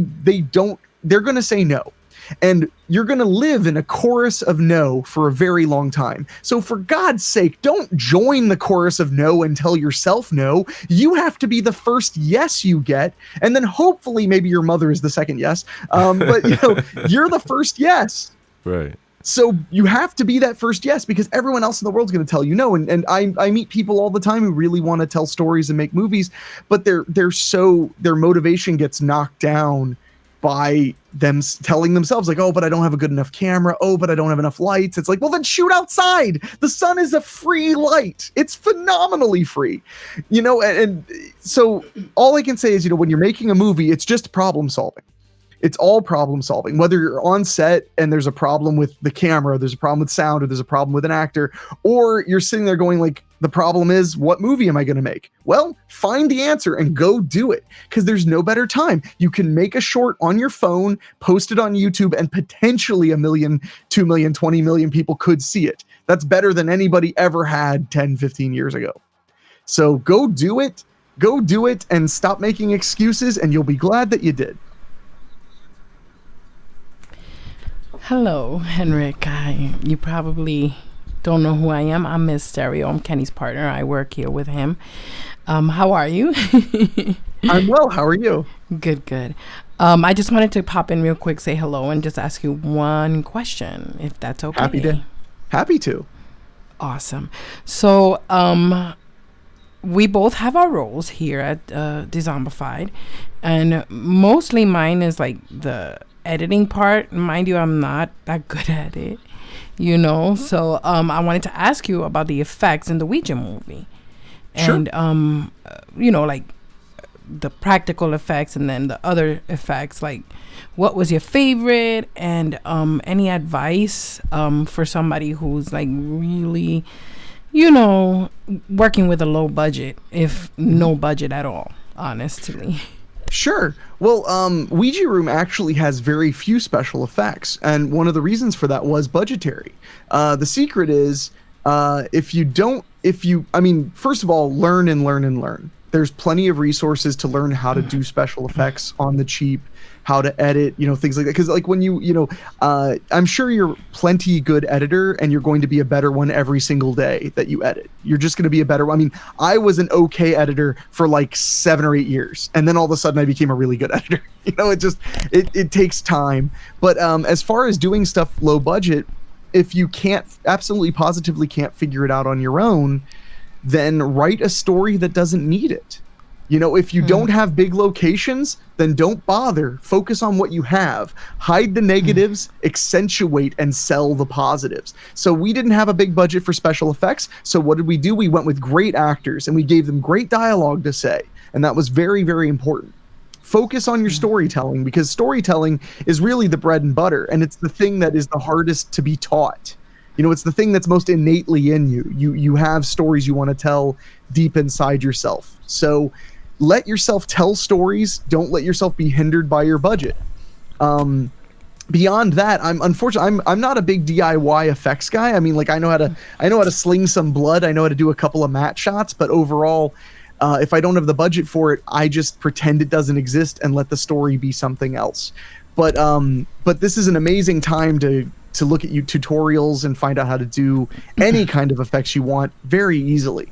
going to say no. And you're going to live in a chorus of no for a very long time. So for God's sake, don't join the chorus of no and tell yourself no. You have to be the first yes you get. And then hopefully maybe your mother is the second yes. But you're the first yes. Right. So you have to be that first yes, because everyone else in the world's going to tell you no. And I meet people all the time who really want to tell stories and make movies, but their motivation gets knocked down by them telling themselves like, oh, but I don't have a good enough camera. Oh, but I don't have enough lights. It's like, well, then shoot outside. The sun is a free light. It's phenomenally free, and so all I can say is, when you're making a movie, it's just problem solving. It's all problem solving, whether you're on set and there's a problem with the camera, there's a problem with sound, or there's a problem with an actor, or you're sitting there going like, the problem is, what movie am I going to make? Well, find the answer and go do it, because there's no better time. You can make a short on your phone, post it on YouTube, and potentially 1 million, 2 million, 20 million people could see it. That's better than anybody ever had 10, 15 years ago. So go do it, and stop making excuses, and you'll be glad that you did. Hello, Henrique. You probably don't know who I am. I'm Miss Stereo. I'm Kenny's partner. I work here with him. How are you? I'm well. How are you? Good. I just wanted to pop in real quick, say hello, and just ask you one question, if that's okay. Happy to. Awesome. So, we both have our roles here at Dezombified, and mostly mine is like the editing part. Mind you, I'm not that good at it, you know. So, I wanted to ask you about the effects in the Ouija movie, Sure. and you know, like the practical effects and then the other effects. Like, what was your favorite, and any advice for somebody who's like really, you know, working with a low budget, if no budget at all, honestly. Sure. Well, Ouija Room actually has very few special effects, and one of the reasons for that was budgetary. The secret is, first of all, learn and learn and learn. There's plenty of resources to learn how to do special effects on the cheap, how to edit, you know, things like that. Because like when I'm sure you're plenty good editor, and you're going to be a better one every single day that you edit. You're just going to be a better one. I mean, I was an okay editor for like 7 or 8 years, and then all of a sudden I became a really good editor. You know, it takes time. But as far as doing stuff low budget, if you absolutely positively can't figure it out on your own, then write a story that doesn't need it. You know, if you don't have big locations, then don't bother. Focus on what you have. Hide the negatives, accentuate and sell the positives. So we didn't have a big budget for special effects. So what did we do? We went with great actors, and we gave them great dialogue to say. And that was very, very important. Focus on your storytelling, because storytelling is really the bread and butter. And it's the thing that is the hardest to be taught. You know, it's the thing that's most innately in you. You have stories you want to tell deep inside yourself. So let yourself tell stories. Don't let yourself be hindered by your budget. Beyond that, I'm not a big DIY effects guy. I mean, like I know how to sling some blood. I know how to do a couple of matte shots, but overall, if I don't have the budget for it, I just pretend it doesn't exist and let the story be something else. But this is an amazing time to look at tutorials and find out how to do any kind of effects you want very easily.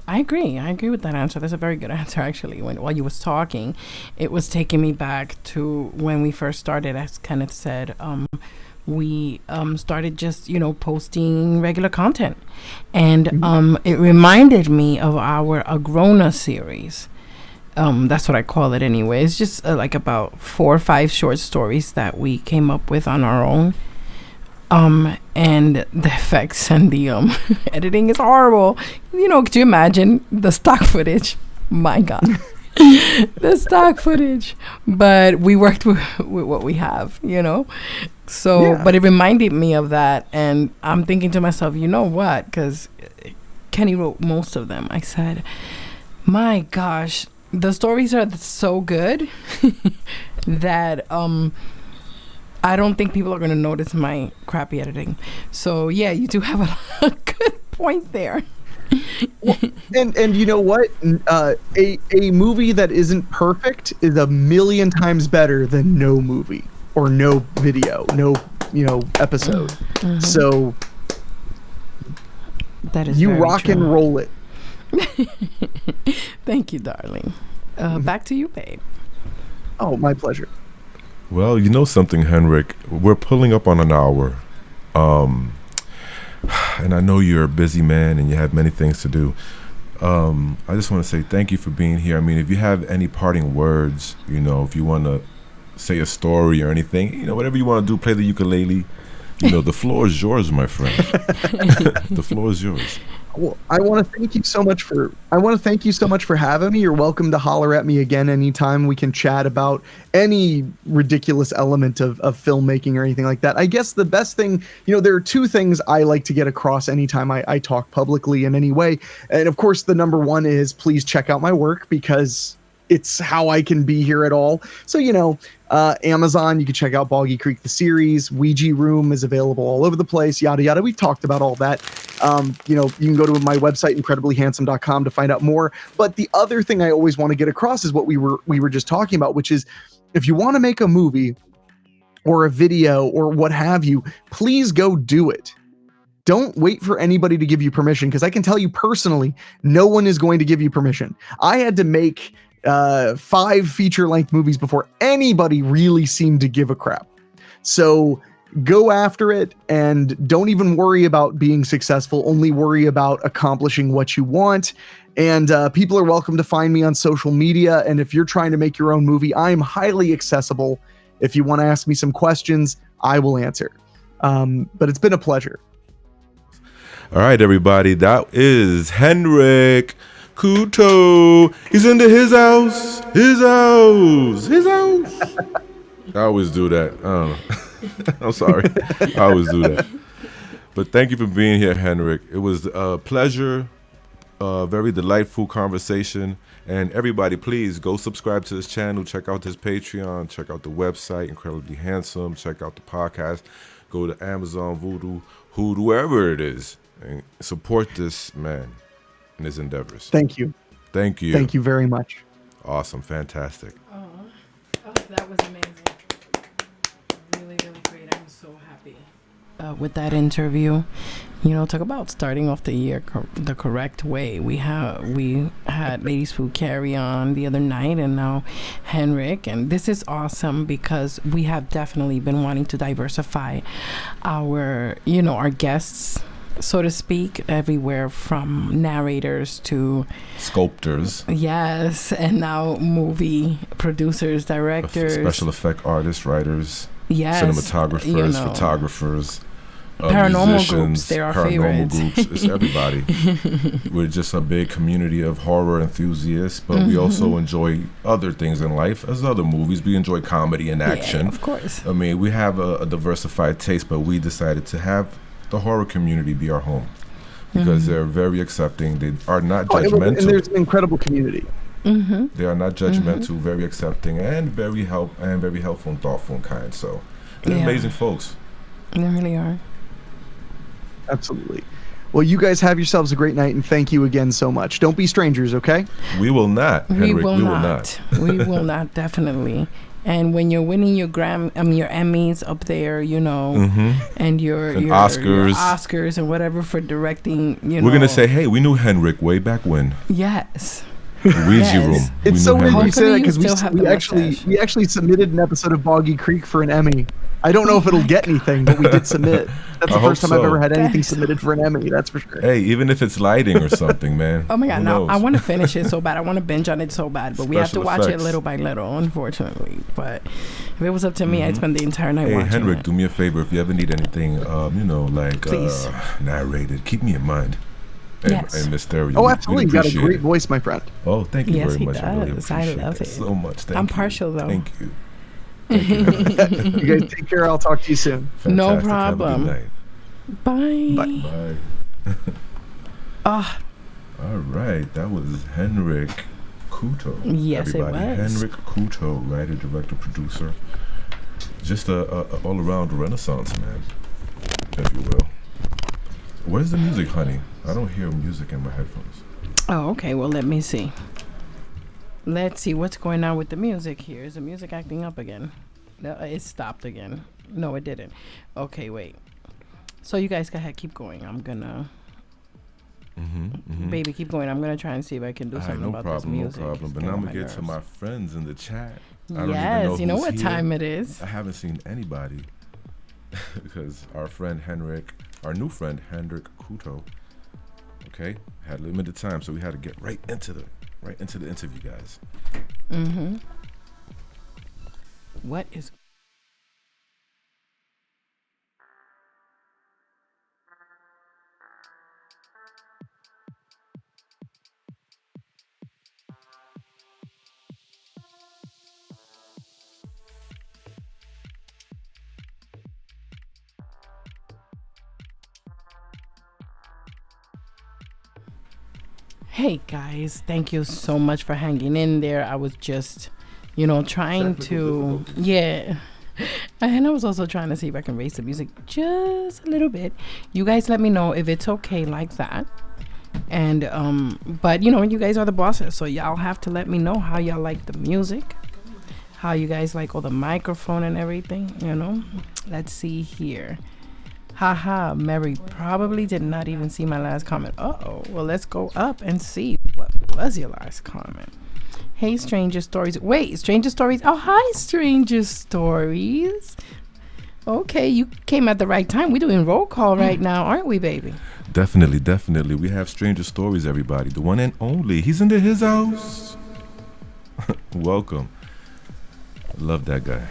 I agree. I agree with that answer. That's a very good answer, actually. While you was talking, it was taking me back to when we first started. As Kenneth said, we started just, you know, posting regular content, and it reminded me of our Agrona series. That's what I call it anyway. It's just like about 4 or 5 short stories that we came up with on our own. And the effects and the editing is horrible. You know, could you imagine the stock footage? My God. The stock footage. But we worked with what we have, you know. So, yeah. But it reminded me of that. And I'm thinking to myself, you know what? Because Kenny wrote most of them. I said, my gosh, the stories are so good that I don't think people are going to notice my crappy editing. So yeah, you do have a good point there. Well, and you know what? A movie that isn't perfect is a million times better than no movie or no video, no episode. Mm-hmm. So that is you very rock true. and roll it. Thank you, darling. Back to you, babe. Oh, my pleasure. Well, you know something, Henrik? We're pulling up on an hour. And I know you're a busy man and you have many things to do. I just want to say thank you for being here. I mean, if you have any parting words, you know, if you want to say a story or anything, you know, whatever you want to do, play the ukulele, you know, the floor is yours, my friend. The floor is yours. Well, I want to thank you so much for having me. You're welcome to holler at me again anytime. We can chat about any ridiculous element of filmmaking or anything like that. I guess the best thing, you know, there are 2 things I like to get across anytime I talk publicly in any way. And of course, the number one is please check out my work, because it's how I can be here at all. So, you know, Amazon, you can check out Boggy Creek, the series. Ouija Room is available all over the place, yada, yada. We've talked about all that. You know, you can go to my website, incrediblyhandsome.com, to find out more. But the other thing I always want to get across is what we were just talking about, which is if you want to make a movie or a video or what have you, please go do it. Don't wait for anybody to give you permission, because I can tell you personally, no one is going to give you permission. I had to make 5 feature-length movies before anybody really seemed to give a crap. So go after it and don't even worry about being successful. Only worry about accomplishing what you want. And people are welcome to find me on social media. And if you're trying to make your own movie, I am highly accessible. If you want to ask me some questions, I will answer. But it's been a pleasure. All right, everybody. That is Henrique Couto. He's into his house. His house. His house. I always do that. I don't know. I'm sorry. I always do that. But thank you for being here, Henrique. It was a pleasure. Very delightful conversation. And everybody, please go subscribe to his channel. Check out his Patreon. Check out the website, Incredibly Handsome. Check out the podcast. Go to Amazon, Voodoo, Hood, wherever it is. And support this man in his endeavors. Thank you. Thank you. Thank you very much. Awesome. Fantastic. Oh, that was amazing. Really, really great. I'm so happy. With that interview, talk about starting off the year the correct way. We had Ladies Food Carry on the other night, and now Henrique, and this is awesome because we have definitely been wanting to diversify our guests, so to speak, everywhere from narrators to sculptors. Yes, and now movie producers, directors, special effect artists, writers, yes, cinematographers, photographers, paranormal musicians, groups. They're our paranormal favorites. groups. It's everybody. We're just a big community of horror enthusiasts, but we also enjoy other things in life as other movies. We enjoy comedy and action. Yeah, of course. I mean, we have a diversified taste, but we decided to have the horror community be our home because they're very accepting. They are not judgmental. And there's an incredible community. They are not judgmental, very accepting, and very helpful and thoughtful and kind. So they're amazing folks. They really are. Absolutely. Well, you guys have yourselves a great night, and thank you again so much. Don't be strangers, okay? We will not, Henrique. We will not. We will not, definitely. And when you're winning your your Emmys up there, and your Oscars and whatever for directing, we're gonna say, hey, we knew Henrique way back when. Yes. Ouija room. It's so weird you say that because we we actually submitted an episode of Boggy Creek for an Emmy. I don't know if it'll get anything, but we did submit. That's the first time I've ever had anything submitted for an Emmy. That's for sure. Hey, even if it's lighting or something, man. Oh my God! Now I want to finish it so bad. I want to binge on it so bad, but we have to watch it little by little, unfortunately. But if it was up to me, I'd spend the entire night watching Henrique, it. do me a favor. If you ever need anything, Please. Narrated, keep me in mind. And Miss Stereo. Oh, absolutely. You got a great voice, my friend. Oh, thank you very much. Does. I really appreciate love it so much. Thank I'm you. partial, though. Thank you. You guys take care. I'll talk to you soon. Fantastic. No problem. Have a Bye. good night. Bye. All right. That was Henrique Couto. Yes, everybody. It was. Henrique Couto, writer, director, producer. Just a all-around renaissance man, if you will. Where's the music, honey? I don't hear music in my headphones. Oh, okay. Well, let me see. Let's see what's going on with the music here. Is the music acting up again? No, it stopped again. No, it didn't. Okay, wait. So you guys go ahead, keep going. I'm gonna, baby, keep going. I'm gonna try and see if I can do something about this music. No problem. But now I'm gonna get to my friends in the chat. Yes, you know what time it is. I haven't seen anybody because our new friend Henrique Couto, had limited time, so we had to get right into the interview, guys. What is? Hey guys, thank you so much for hanging in there. I was just, trying to, and I was also trying to see if I can raise the music just a little bit. You guys let me know if it's okay like that. And, but you guys are the bosses, so y'all have to let me know how y'all like the music, how you guys like all the microphone and everything, Let's see here. Haha, Mary probably did not even see my last comment. Uh-oh. Well, let's go up and see what was your last comment? Hey, Stranger Stories. Wait, Stranger Stories. Oh, hi, Stranger Stories. Okay, you came at the right time. We're doing roll call right now, aren't we, baby? Definitely, definitely. We have Stranger Stories, everybody. The one and only. He's into his house. Welcome. Love that guy.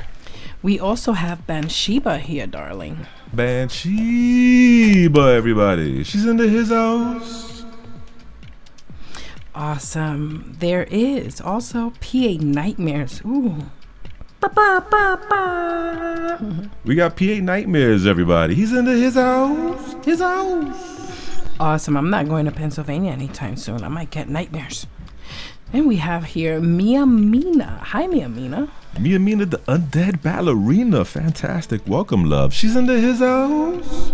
We also have Bathsheba here, darling. Bathsheba, everybody. She's into his house. Awesome. There is also PA Nightmares. Ooh. We got PA Nightmares, everybody. He's into his house. His house. Awesome. I'm not going to Pennsylvania anytime soon. I might get nightmares. And we have here Mia Mina. Hi, Mia Mina. Mia Mina, the undead ballerina. Fantastic. Welcome, love. She's into his house.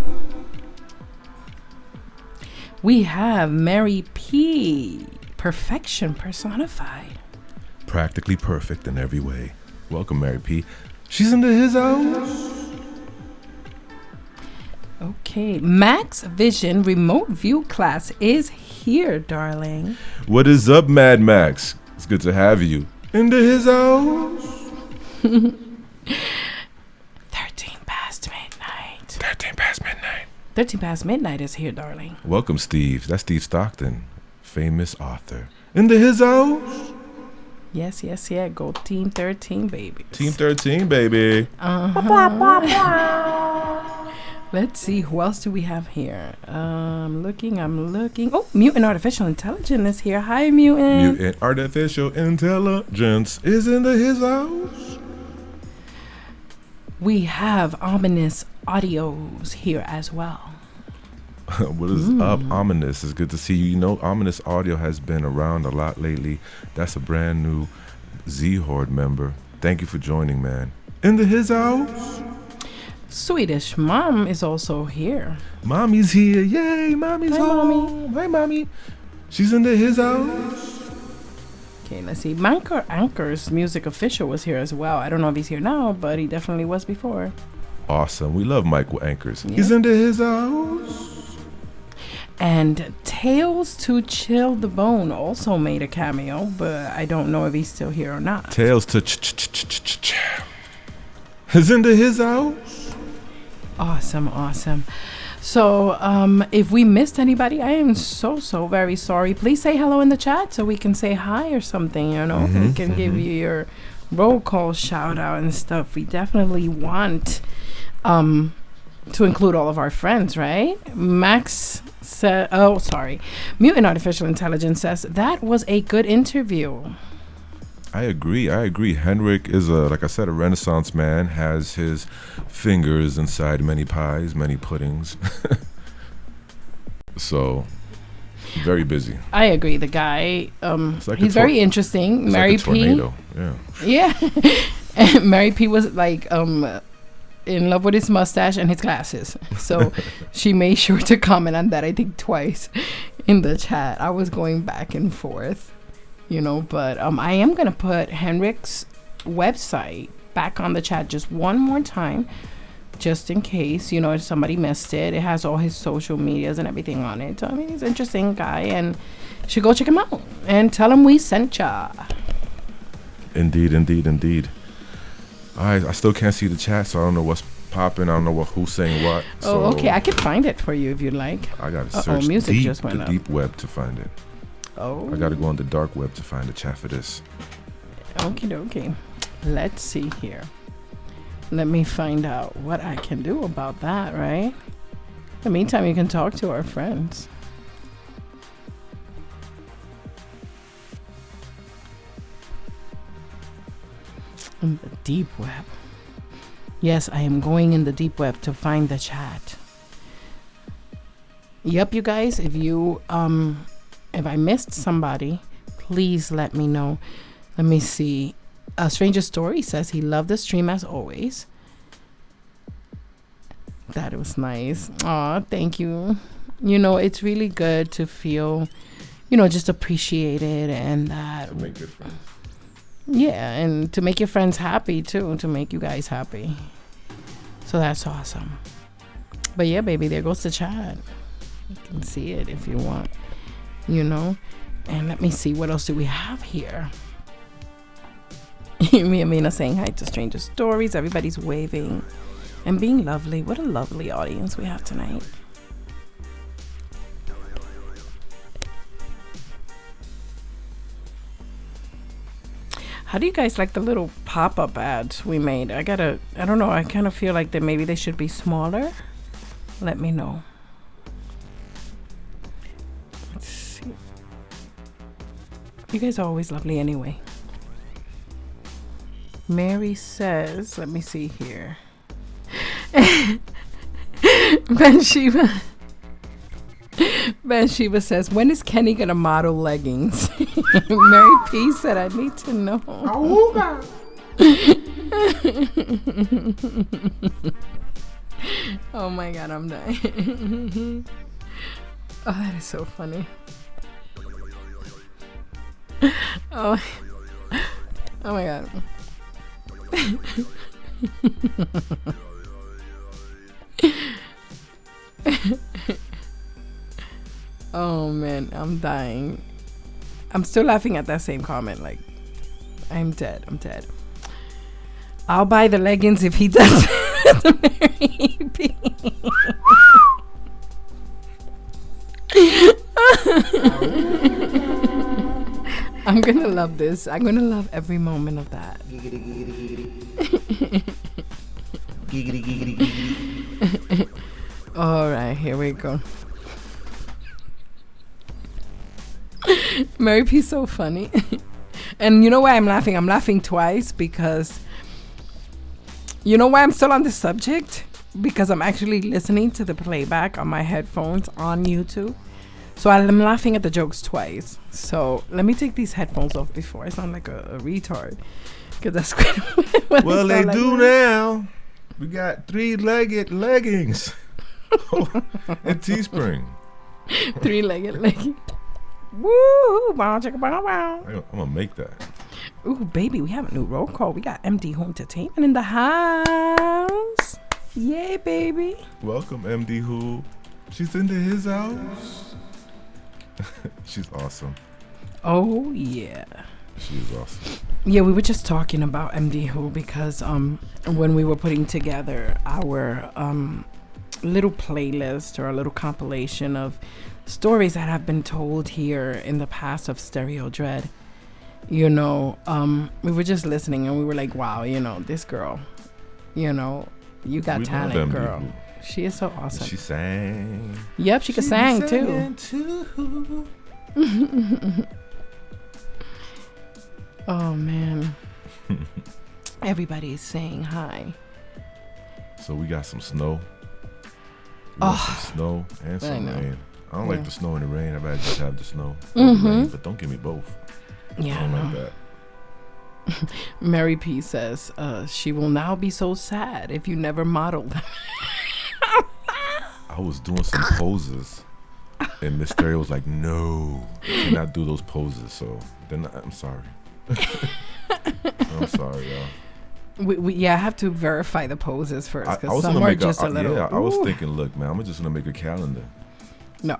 We have Mary P. Perfection personified. Practically perfect in every way. Welcome, Mary P. She's into his house. Okay. Max Vision Remote View class is here, darling. What is up, Mad Max? It's good to have you. Into his house. 13 past midnight. 13 past midnight. 13 past midnight is here, darling. Welcome, Steve. That's Steve Stockton, famous author. Into his house. Yes, yes, yeah. Go Team 13, baby. Team 13, baby. Let's see, who else do we have here? I'm looking. Oh, Mutant Artificial Intelligence is here. Hi, Mutant. Mutant Artificial Intelligence is into his house. We have Ominous Audios here as well. What is up, Ominous? It's good to see you. You know, Ominous Audio has been around a lot lately. That's a brand new Z-Horde member. Thank you for joining, man. Into his house. Swedish Mom is also here. Mommy's here. Yay, Mommy's Hi, home. Hi, Mommy. She's into his house. Okay, let's see. Manker Anchor's Music Official was here as well. I don't know if he's here now, but he definitely was before. Awesome. We love Michael Anchors. Yeah. He's into his house. And Tales to Chill the Bone also made a cameo, but I don't know if he's still here or not. Tales to is into his house. Awesome. So, if we missed anybody, I am so very sorry. Please say hello in the chat so we can say hi or something, you know. We can give you your roll call shout out and stuff. We definitely want to include all of our friends, right? Max said, Mutant Artificial Intelligence says that was a good interview. I agree. Henrique is like I said, a Renaissance man, has his fingers inside many pies, many puddings. So, very busy. I agree. The guy, Like he's very interesting. It's Mary like a tornado. P. Yeah. And Mary P was like, in love with his mustache and his glasses. So she made sure to comment on that, I think twice in the chat. I was going back and forth, you know, but I am going to put Henrique's website back on the chat just one more time, just in case, you know, if somebody missed it. It has all his social medias and everything on it. So, I mean, he's an interesting guy, and you should go check him out and tell him we sent ya. Indeed. I still can't see the chat, so I don't know what's popping. I don't know who's saying what. So okay. I can find it for you if you'd like. I gotta search the deep web to find it. Oh. I gotta go on the dark web to find the chat for this. Okay. Let's see here. Let me find out what I can do about that, right? In the meantime, you can talk to our friends. In the deep web. Yes, I am going in the deep web to find the chat. Yep, you guys, if I missed somebody, please let me know. Let me see. Stranger Story says he loved the stream as always. That was nice. Aw, thank you. You know, it's really good to feel, you know, just appreciated, and that. To make good friends. Yeah, and to make your friends happy too, to make you guys happy. So that's awesome. But yeah, baby, there goes the chat. You can see it if you want, you know. And let me see, what else do we have here? Me and Mina saying hi to Stranger Stories. Everybody's waving and being lovely. What a lovely audience we have tonight. How do you guys like the little pop-up ads we made? I don't know, I kind of feel like that maybe they should be smaller. Let me know. Let's see. You guys are always lovely anyway. Mary says, let me see here. Bathsheba says, when is Kenny gonna model leggings? Mary P said, I need to know. Oh my god, I'm dying. Oh, that is so funny. Oh my god. Oh man, I'm dying. I'm still laughing at that same comment. Like, I'm dead. I'll buy the leggings if he does. I'm gonna love this. I'm gonna love every moment of that. All right, here we go. Mary P's so funny. And you know why I'm laughing? I'm laughing twice because you know why I'm still on this subject? Because I'm actually listening to the playback on my headphones on YouTube. So I'm laughing at the jokes twice. So let me take these headphones off before I sound like a retard. Because that's what well, they like do now. We got 3-legged leggings at Teespring. 3-legged leggings. Woo! Wow, chicka, wow, wow. I'm gonna make that. Ooh, baby, we have a new roll call. We got MD Home Entertainment in the house. Yay, baby. Welcome, MD Who. She's into his house. She's awesome. Oh yeah. She's awesome. Yeah, we were just talking about MD Who because when we were putting together our little playlist or a little compilation of stories that have been told here in the past of Stereo Dread, you know, we were just listening and we were like, wow, you know, this girl, you know, you got talent, girl. She is so awesome. She sang. Yep, she could sing too. Oh man. Everybody's saying hi. So we got some snow. Some snow and some rain. I don't like the snow and the rain. I'd rather just have the snow and the rain, but don't give me both. Yeah, I don't like that. Mary P says, she will now be so sad if you never modeled. I was doing some poses and Miss Stereo was like, no, you cannot do those poses. So then I'm sorry. I'm sorry, y'all. I have to verify the poses first because some are just a little. Yeah, I was thinking, look, man, I'm just gonna make a calendar. No.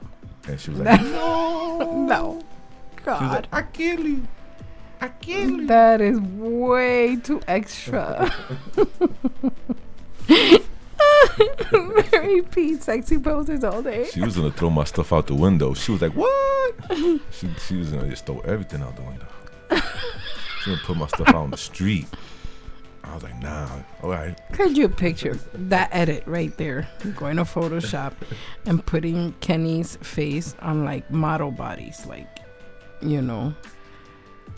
And she was like, no, no, God, she was like, I kill you. That is way too extra. Mary P, sexy poses all day. She was gonna throw my stuff out the window. She was like, what? She was gonna just throw everything out the window. She gonna put my stuff out on the street. I was like, nah, all right. Could you picture that edit right there? Going to Photoshop and putting Kenny's face on like model bodies, like, you know,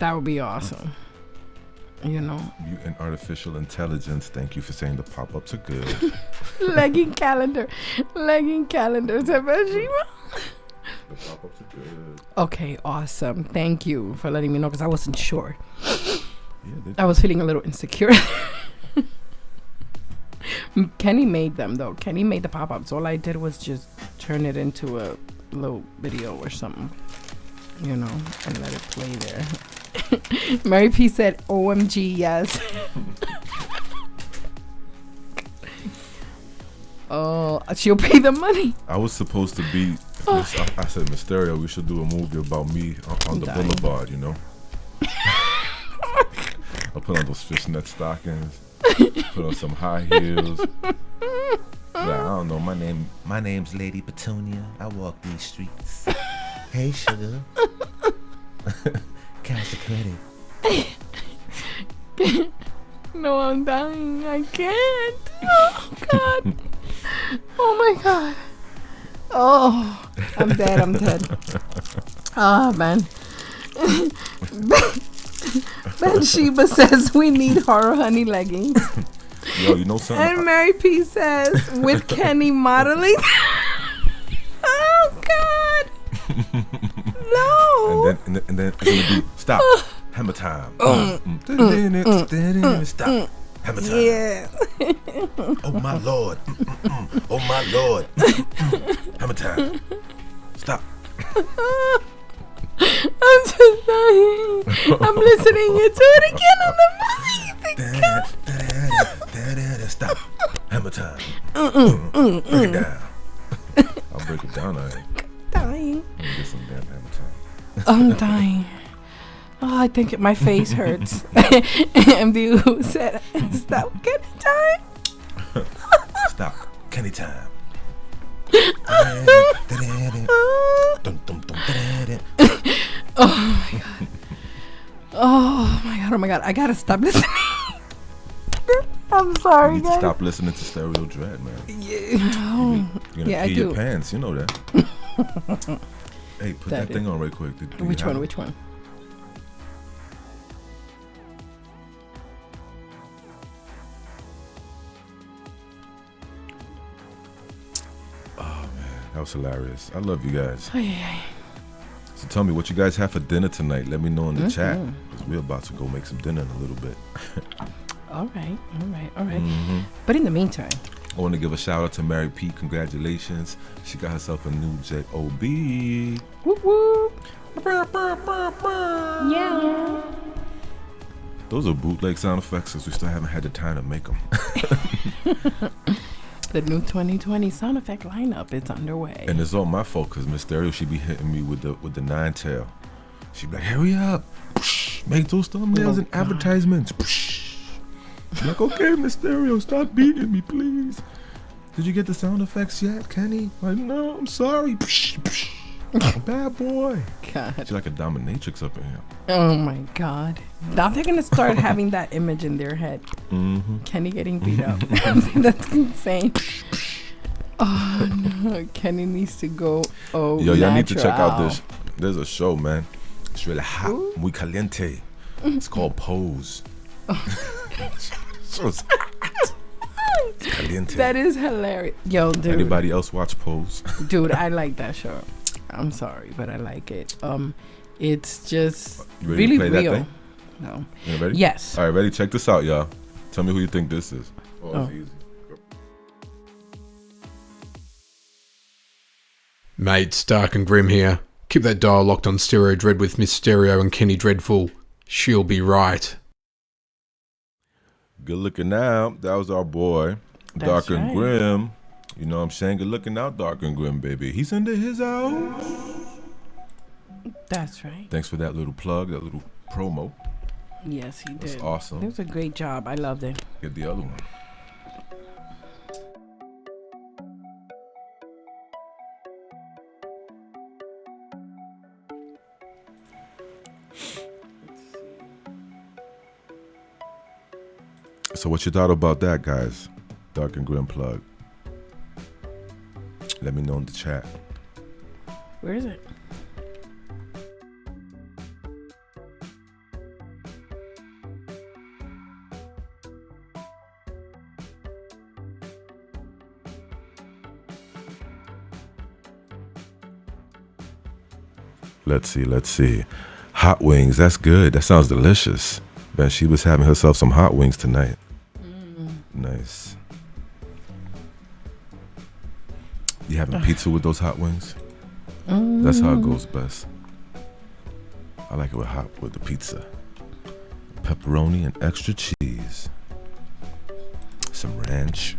that would be awesome. You know, you and artificial intelligence. Thank you for saying the pop-ups are good. legging calendars, The pop-ups are good. Okay, awesome. Thank you for letting me know because I wasn't sure. Yeah, I was feeling a little insecure. Kenny made them though. Kenny made the pop-ups. All I did was just turn it into a little video or something, you know, and let it play there. Mary P said, OMG, yes. Oh, she'll pay the money. I was supposed to be I said, Mysterio, we should do a movie about me on the boulevard, you know? I'll put on those fishnet stockings, put on some high heels. Like, I don't know, my name's Lady Petunia. I walk these streets. Hey, sugar. Cash the credit. No, I'm dying. I can't. Oh, God. Oh, my God. Oh, I'm dead. Oh, man. Ben Sheba says we need horror honey leggings. Yo, you know something? And Mary P says with Kenny modeling. Oh, God. No. And then it's gonna be stop. Hammer time. Stop. Hammer time. Yeah. Oh my lord. Oh my lord. Hammer time. Stop. I'm just dying. I'm listening to it again on the mic. Stop. Hammer time. Break it down. I'll break it down. Dying. Let me get some damn hammer time. I'm dying. Oh, I think my face hurts. MDU said, stop Kenny time. Stop Kenny time. Oh my God. Oh my God. Oh my God. I gotta stop listening. I'm sorry, You need to guys. stop listening to Stereo Dread, man. Yeah. You're gonna I pee your do. pants, you know that. Hey, put that thing on right quick. Do Which you have one? it? Which one? That was hilarious. I love you guys. Ay. So tell me what you guys have for dinner tonight. Let me know in the chat, because we're about to go make some dinner in a little bit. All right. But in the meantime, I want to give a shout out to Mary P. Congratulations. She got herself a new J.O.B. whoop whoop. Yeah. Those are bootleg sound effects because we still haven't had the time to make them. The new 2020 sound effect lineup is underway. And it's all my fault because Mysterio, she be hitting me with the nine tail. She be like, hurry up. Make those thumbnails and advertisements. I'm like, okay, Mysterio, stop beating me, please. Did you get the sound effects yet, Kenny? Like, no, I'm sorry. Bad boy. God. She's like a dominatrix up in here. Oh my God. Now they're gonna start having that image in their head. Kenny getting beat up. That's insane. Oh no, Kenny needs to go. Oh, Yo, y'all need to check out natural. this. There's a show, man. It's really hot. Muy caliente. It's called Pose. So it's hot. It's caliente. That is hilarious. Yo, dude. Anybody else watch Pose? Dude, I like that show. I'm sorry, but I like it. It's just You ready really to play that real. thing? No. You ready? Yes. All right, ready? Check this out, y'all. Tell me who you think this is. Oh. It's easy. Mate, Stark and Grim here. Keep that dial locked on Stereo Dread with Miss Stereo and Kenny Dreadful. She'll be right. Good looking out. That was our boy, That's Dark and right. Grim. You know what I'm saying? Good looking out, Dark and Grim, baby. He's into his house. That's right. Thanks for that little plug, that little promo. Yes, he did. That's awesome. It was a great job. I loved it. Get the other one. So what you thought about that, guys? Dark and Grim plug. Let me know in the chat. Where is it? Let's see. Hot wings, that's good. That sounds delicious. Ben, she was having herself some hot wings tonight. Nice. You having pizza with those hot wings? That's how it goes best. I like it with hot with the pizza. Pepperoni and extra cheese. Some ranch.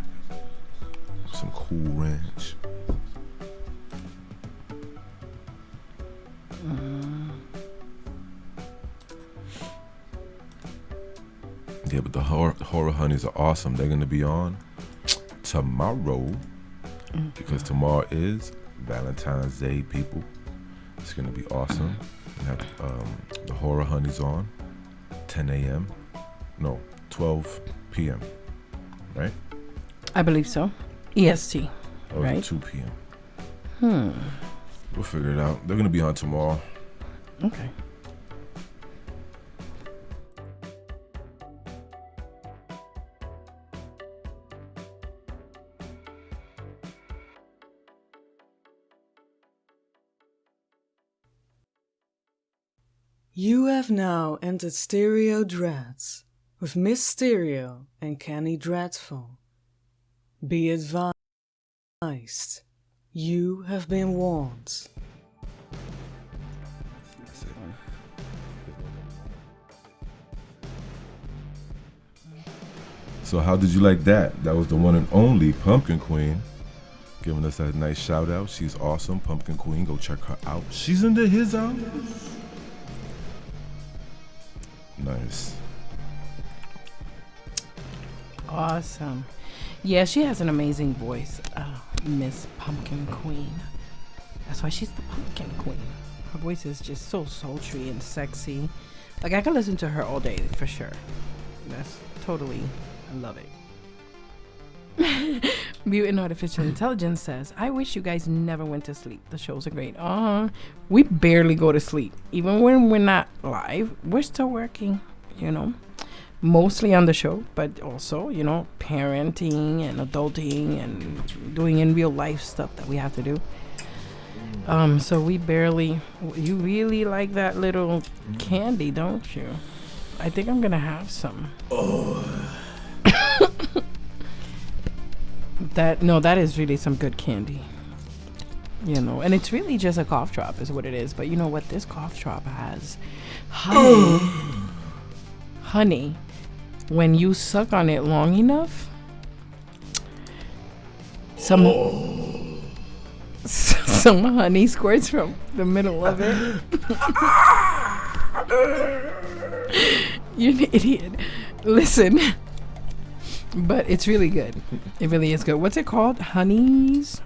Some Cool Ranch. Yeah, but the horror honeys are awesome. They're gonna be on tomorrow because tomorrow is Valentine's Day, people. It's gonna be awesome. We have the horror honeys on 10 a.m. No, 12 p.m. Right? I believe so. EST. Or right? 2 p.m. We'll figure it out. They're gonna be on tomorrow. Okay. You have now entered Stereo Dreads with Miss Stereo and Kenny Dreadful. Be advised, you have been warned. So how did you like that? That was the one and only Pumpkin Queen giving us that nice shout out. She's awesome. Pumpkin Queen, go check her out. She's into his house. Nice. Awesome. Yeah, she has an amazing voice, Miss Pumpkin Queen. That's why she's the Pumpkin Queen. Her voice is just so sultry and sexy. Like, I could listen to her all day for sure. That's totally, I love it. Mutant Artificial Intelligence says, I wish you guys never went to sleep. The shows are great. We barely go to sleep. Even when we're not live, we're still working, you know. Mostly on the show, but also, you know, parenting and adulting and doing in real life stuff that we have to do. So we barely, you really like that little candy, don't you? I think I'm gonna have some. That is really some good candy. You know, and it's really just a cough drop is what it is. But you know what? This cough drop has honey. Honey. When you suck on it long enough, some honey squirts from the middle of it. You're an idiot. Listen. But it's really good. It really is good. What's it called? Honeys?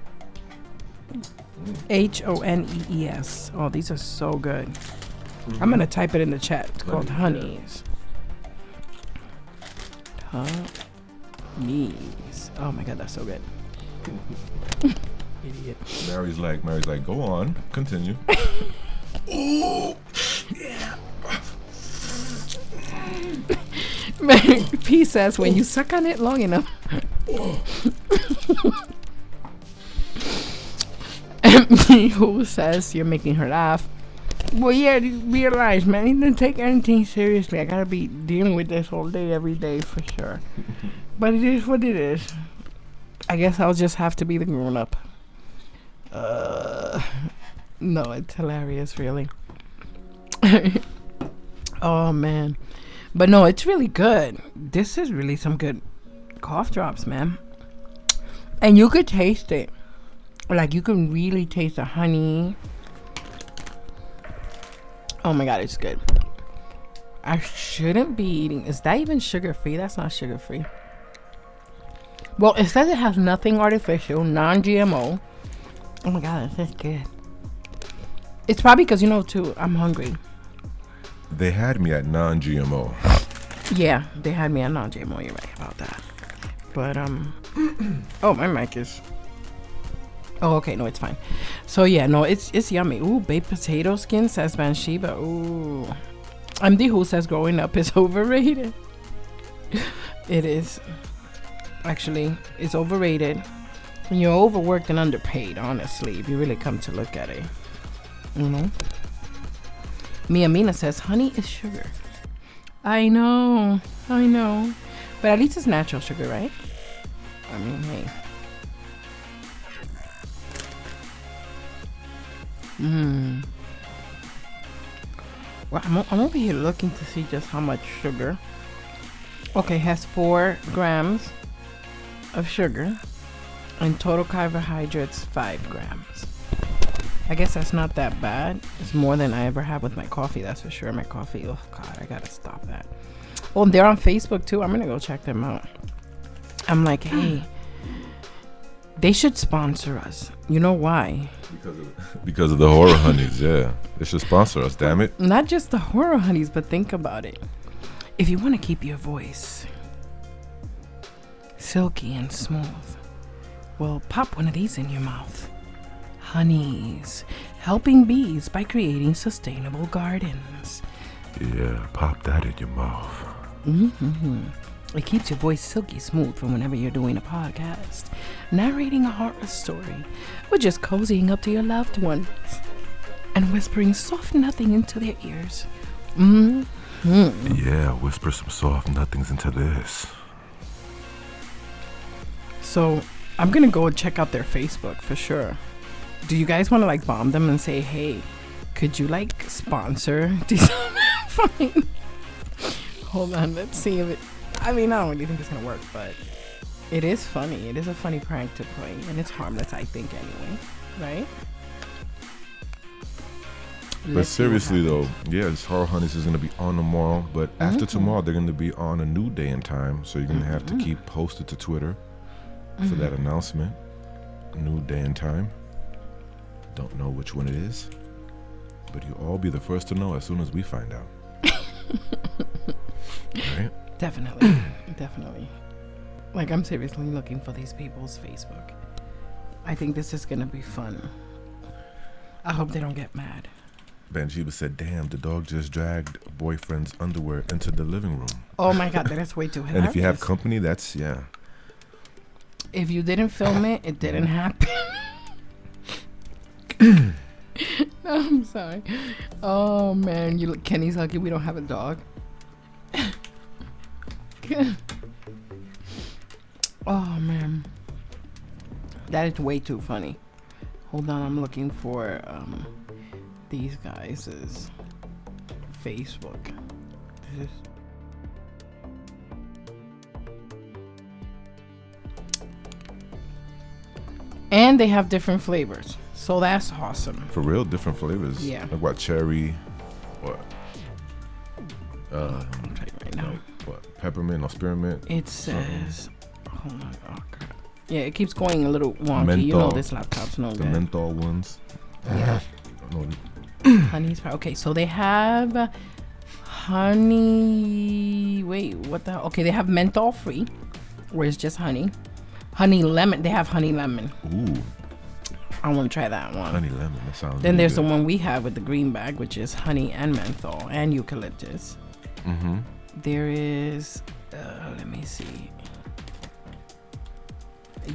Honees. Oh, these are so good. I'm going to type it in the chat. It's called Honeys. Honeys. Oh my God, that's so good. Idiot. Mary's like, go on, continue. Ooh, yeah. P says when you suck on it long enough. Who says you're making her laugh? Well, yeah, realize, man, you didn't take anything seriously. I gotta be dealing with this all day, every day, for sure. But it is what it is. I guess I'll just have to be the grown up. No, it's hilarious, really. Oh, man. But no, it's really good. This is really some good cough drops, man. And you could taste it. Like, you can really taste the honey. Oh my God, it's good. I shouldn't be eating. Is that even sugar-free? That's not sugar-free. Well, it says it has nothing artificial, non-GMO. Oh my God, this is good. It's probably because, you know, too, I'm hungry. They had me at non-GMO. Yeah, they had me at non-GMO. You're right about that. But, oh, my mic is... Oh, okay, no, it's fine. So, yeah, no, it's yummy. Ooh, baked potato skin, says Banshiba. Ooh. MD Who says growing up is overrated. It is. Actually, it's overrated. And you're overworked and underpaid, honestly, if you really come to look at it. You know? Mia Mina says, honey is sugar. I know. But at least it's natural sugar, right? I mean, hey. Well, I'm over here looking to see just how much sugar. Okay, has 4 grams of sugar and total carbohydrates 5 grams. I guess that's not that bad. It's more than I ever have with my coffee, that's for sure. My coffee, oh God, I gotta stop that. Well, they're on Facebook too. I'm gonna go check them out. I'm like, hey, they should sponsor us. You know why? Because of the horror honeys, yeah. They should sponsor us, damn it. Not just the horror honeys, but think about it. If you want to keep your voice silky and smooth, well, pop one of these in your mouth. Honeys, helping bees by creating sustainable gardens. Yeah, pop that in your mouth. It keeps your voice silky smooth for whenever you're doing a podcast, narrating a horror story, or just cozying up to your loved ones and whispering soft nothing into their ears. Yeah, whisper some soft nothings into this. So I'm gonna go and check out their Facebook for sure. Do you guys want to like bomb them and say, hey, could you like sponsor Dezombified? Hold on, let's see if it. I mean, I don't really think it's gonna work, but it is funny. It is a funny prank to play, and it's harmless, I think, anyway, right? But seriously though, yeah, this Horror Honeys is gonna be on tomorrow, but after tomorrow they're gonna be on a new day and time, so you're gonna have to keep posted to Twitter for that announcement. New day and time. Don't know which one it is, but you'll all be the first to know as soon as we find out. Right? Definitely. Definitely. Like, I'm seriously looking for these people's Facebook. I think this is gonna be fun. I hope they don't get mad. Benjiba said, damn, the dog just dragged boyfriend's underwear into the living room. Oh my god, that is way too hilarious. And if you have company, that's, yeah. If you didn't film it, it didn't happen. I'm sorry. Oh man, Kenny's lucky we don't have a dog. Oh man, that is way too funny. Hold on, I'm looking for these guys' Facebook. And they have different flavors, so that's awesome. For real, different flavors. Yeah. Like what, cherry, what? I'll tell you right now. Like what, peppermint or spearmint? It says, hold on, oh crap. Yeah, it keeps going a little wonky. Menthol. You know this laptop's no The good. menthol ones. Yeah. Honey's okay, so they have honey. Wait, what the hell? Okay, they have menthol free, where it's just honey. Honey lemon. They have honey lemon. Ooh. I want to try that one. Honey lemon. That sounds. Then really there's good. the one we have with the green bag, which is honey and menthol and eucalyptus. Mm-hmm. There is. Let me see.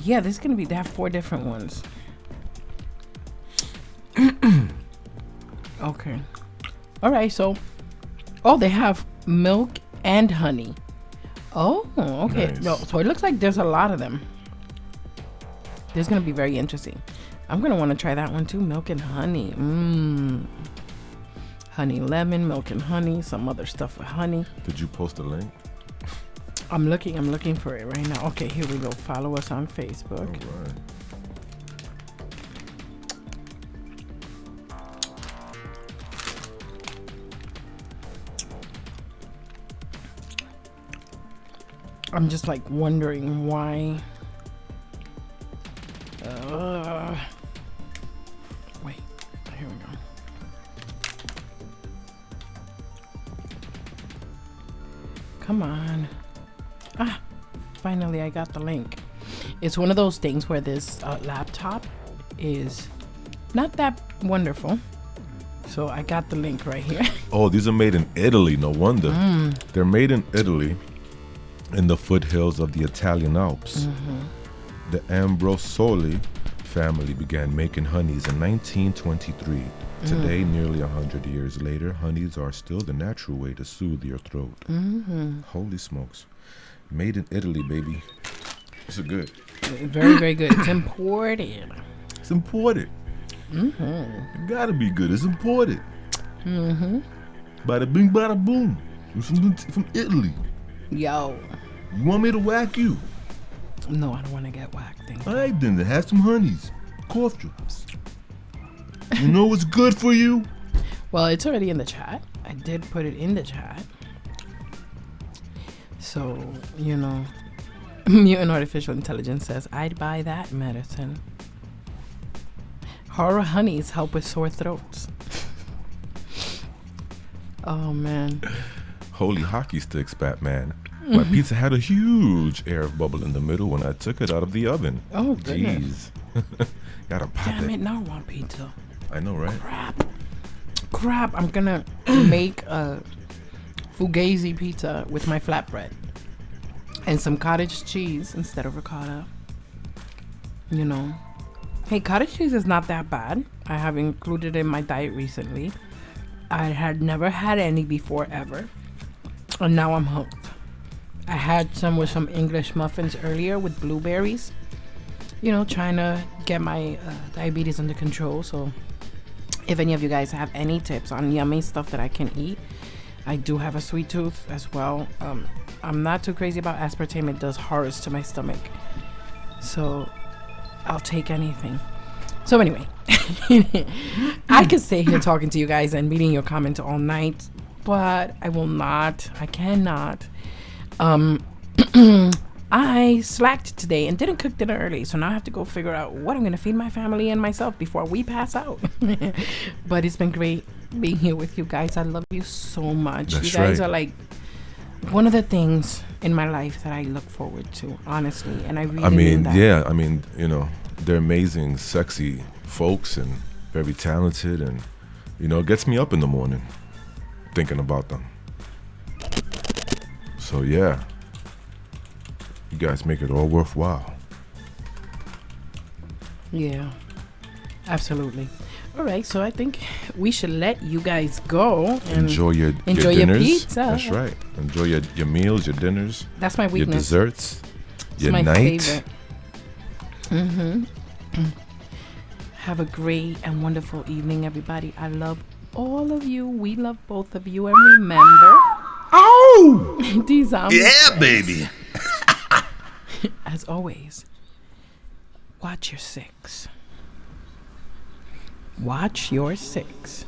Yeah, this is gonna be. They have 4 different ones. Okay. All right. So, oh, they have milk and honey. Oh, okay. Nice. No, so it looks like there's a lot of them. This is gonna be very interesting. I'm gonna want to try that one too. Milk and honey. Honey lemon, milk and honey. Some other stuff with honey. Did you post a link? I'm looking for it right now. Okay, here we go. Follow us on Facebook. All right. I'm just like wondering why. Wait, here we go. Come on. Finally I got the link. It's one of those things where this laptop is not that wonderful. So I got the link right here. Oh, these are made in Italy. No wonder. They're made in Italy in the foothills of the Italian Alps. The Ambrosoli family began making honeys in 1923. Today, nearly 100 years later, honeys are still the natural way to soothe your throat. Holy smokes. Made in Italy, baby. It's a good. Very, very good. It's imported. It's imported. It gotta be good. It's imported. Bada bing, bada boom. It's from Italy. Yo. You want me to whack you? No, I don't want to get whacked. All right, then. Have some honeys. Cough drops. You know what's good for you? Well, it's already in the chat. I did put it in the chat. So, you know, Mutant Artificial Intelligence says, I'd buy that medicine. Horror honeys help with sore throats. Oh, man. Holy hockey sticks, Batman. My pizza had a huge air of bubble in the middle when I took it out of the oven. Oh, goodness. Jeez. Gotta pop Damn it. it, now I want pizza. I know, right? Crap. I'm gonna make a fugazi pizza with my flatbread and some cottage cheese instead of ricotta. You know. Hey, cottage cheese is not that bad. I have included it in my diet recently. I had never had any before ever. And now I'm hooked. I had some with some English muffins earlier with blueberries. You know, trying to get my diabetes under control. So if any of you guys have any tips on yummy stuff that I can eat, I do have a sweet tooth as well. I'm not too crazy about aspartame. It does horrors to my stomach. So I'll take anything. So anyway, I could stay here talking to you guys and reading your comments all night, but I will not. I cannot. I slacked today and didn't cook dinner early, so now I have to go figure out what I'm going to feed my family and myself before we pass out. But it's been great being here with you guys. I love you so much. That's you guys right. are like one of the things in my life that I look forward to, honestly. And I really mean that. Yeah, I mean, you know, they're amazing, sexy folks and very talented, and, you know, it gets me up in the morning thinking about them. So, yeah, you guys make it all worthwhile. Yeah, absolutely. All right, so I think we should let you guys go and Enjoy your your dinners. pizza. That's right. Enjoy your meals, your dinners. That's my Your weakness. desserts. It's Your my night. favorite. Have a great and wonderful evening, everybody. I love all of you. We love both of you. And remember, Dezombified. Yeah, baby. As always, watch your six. Watch your six.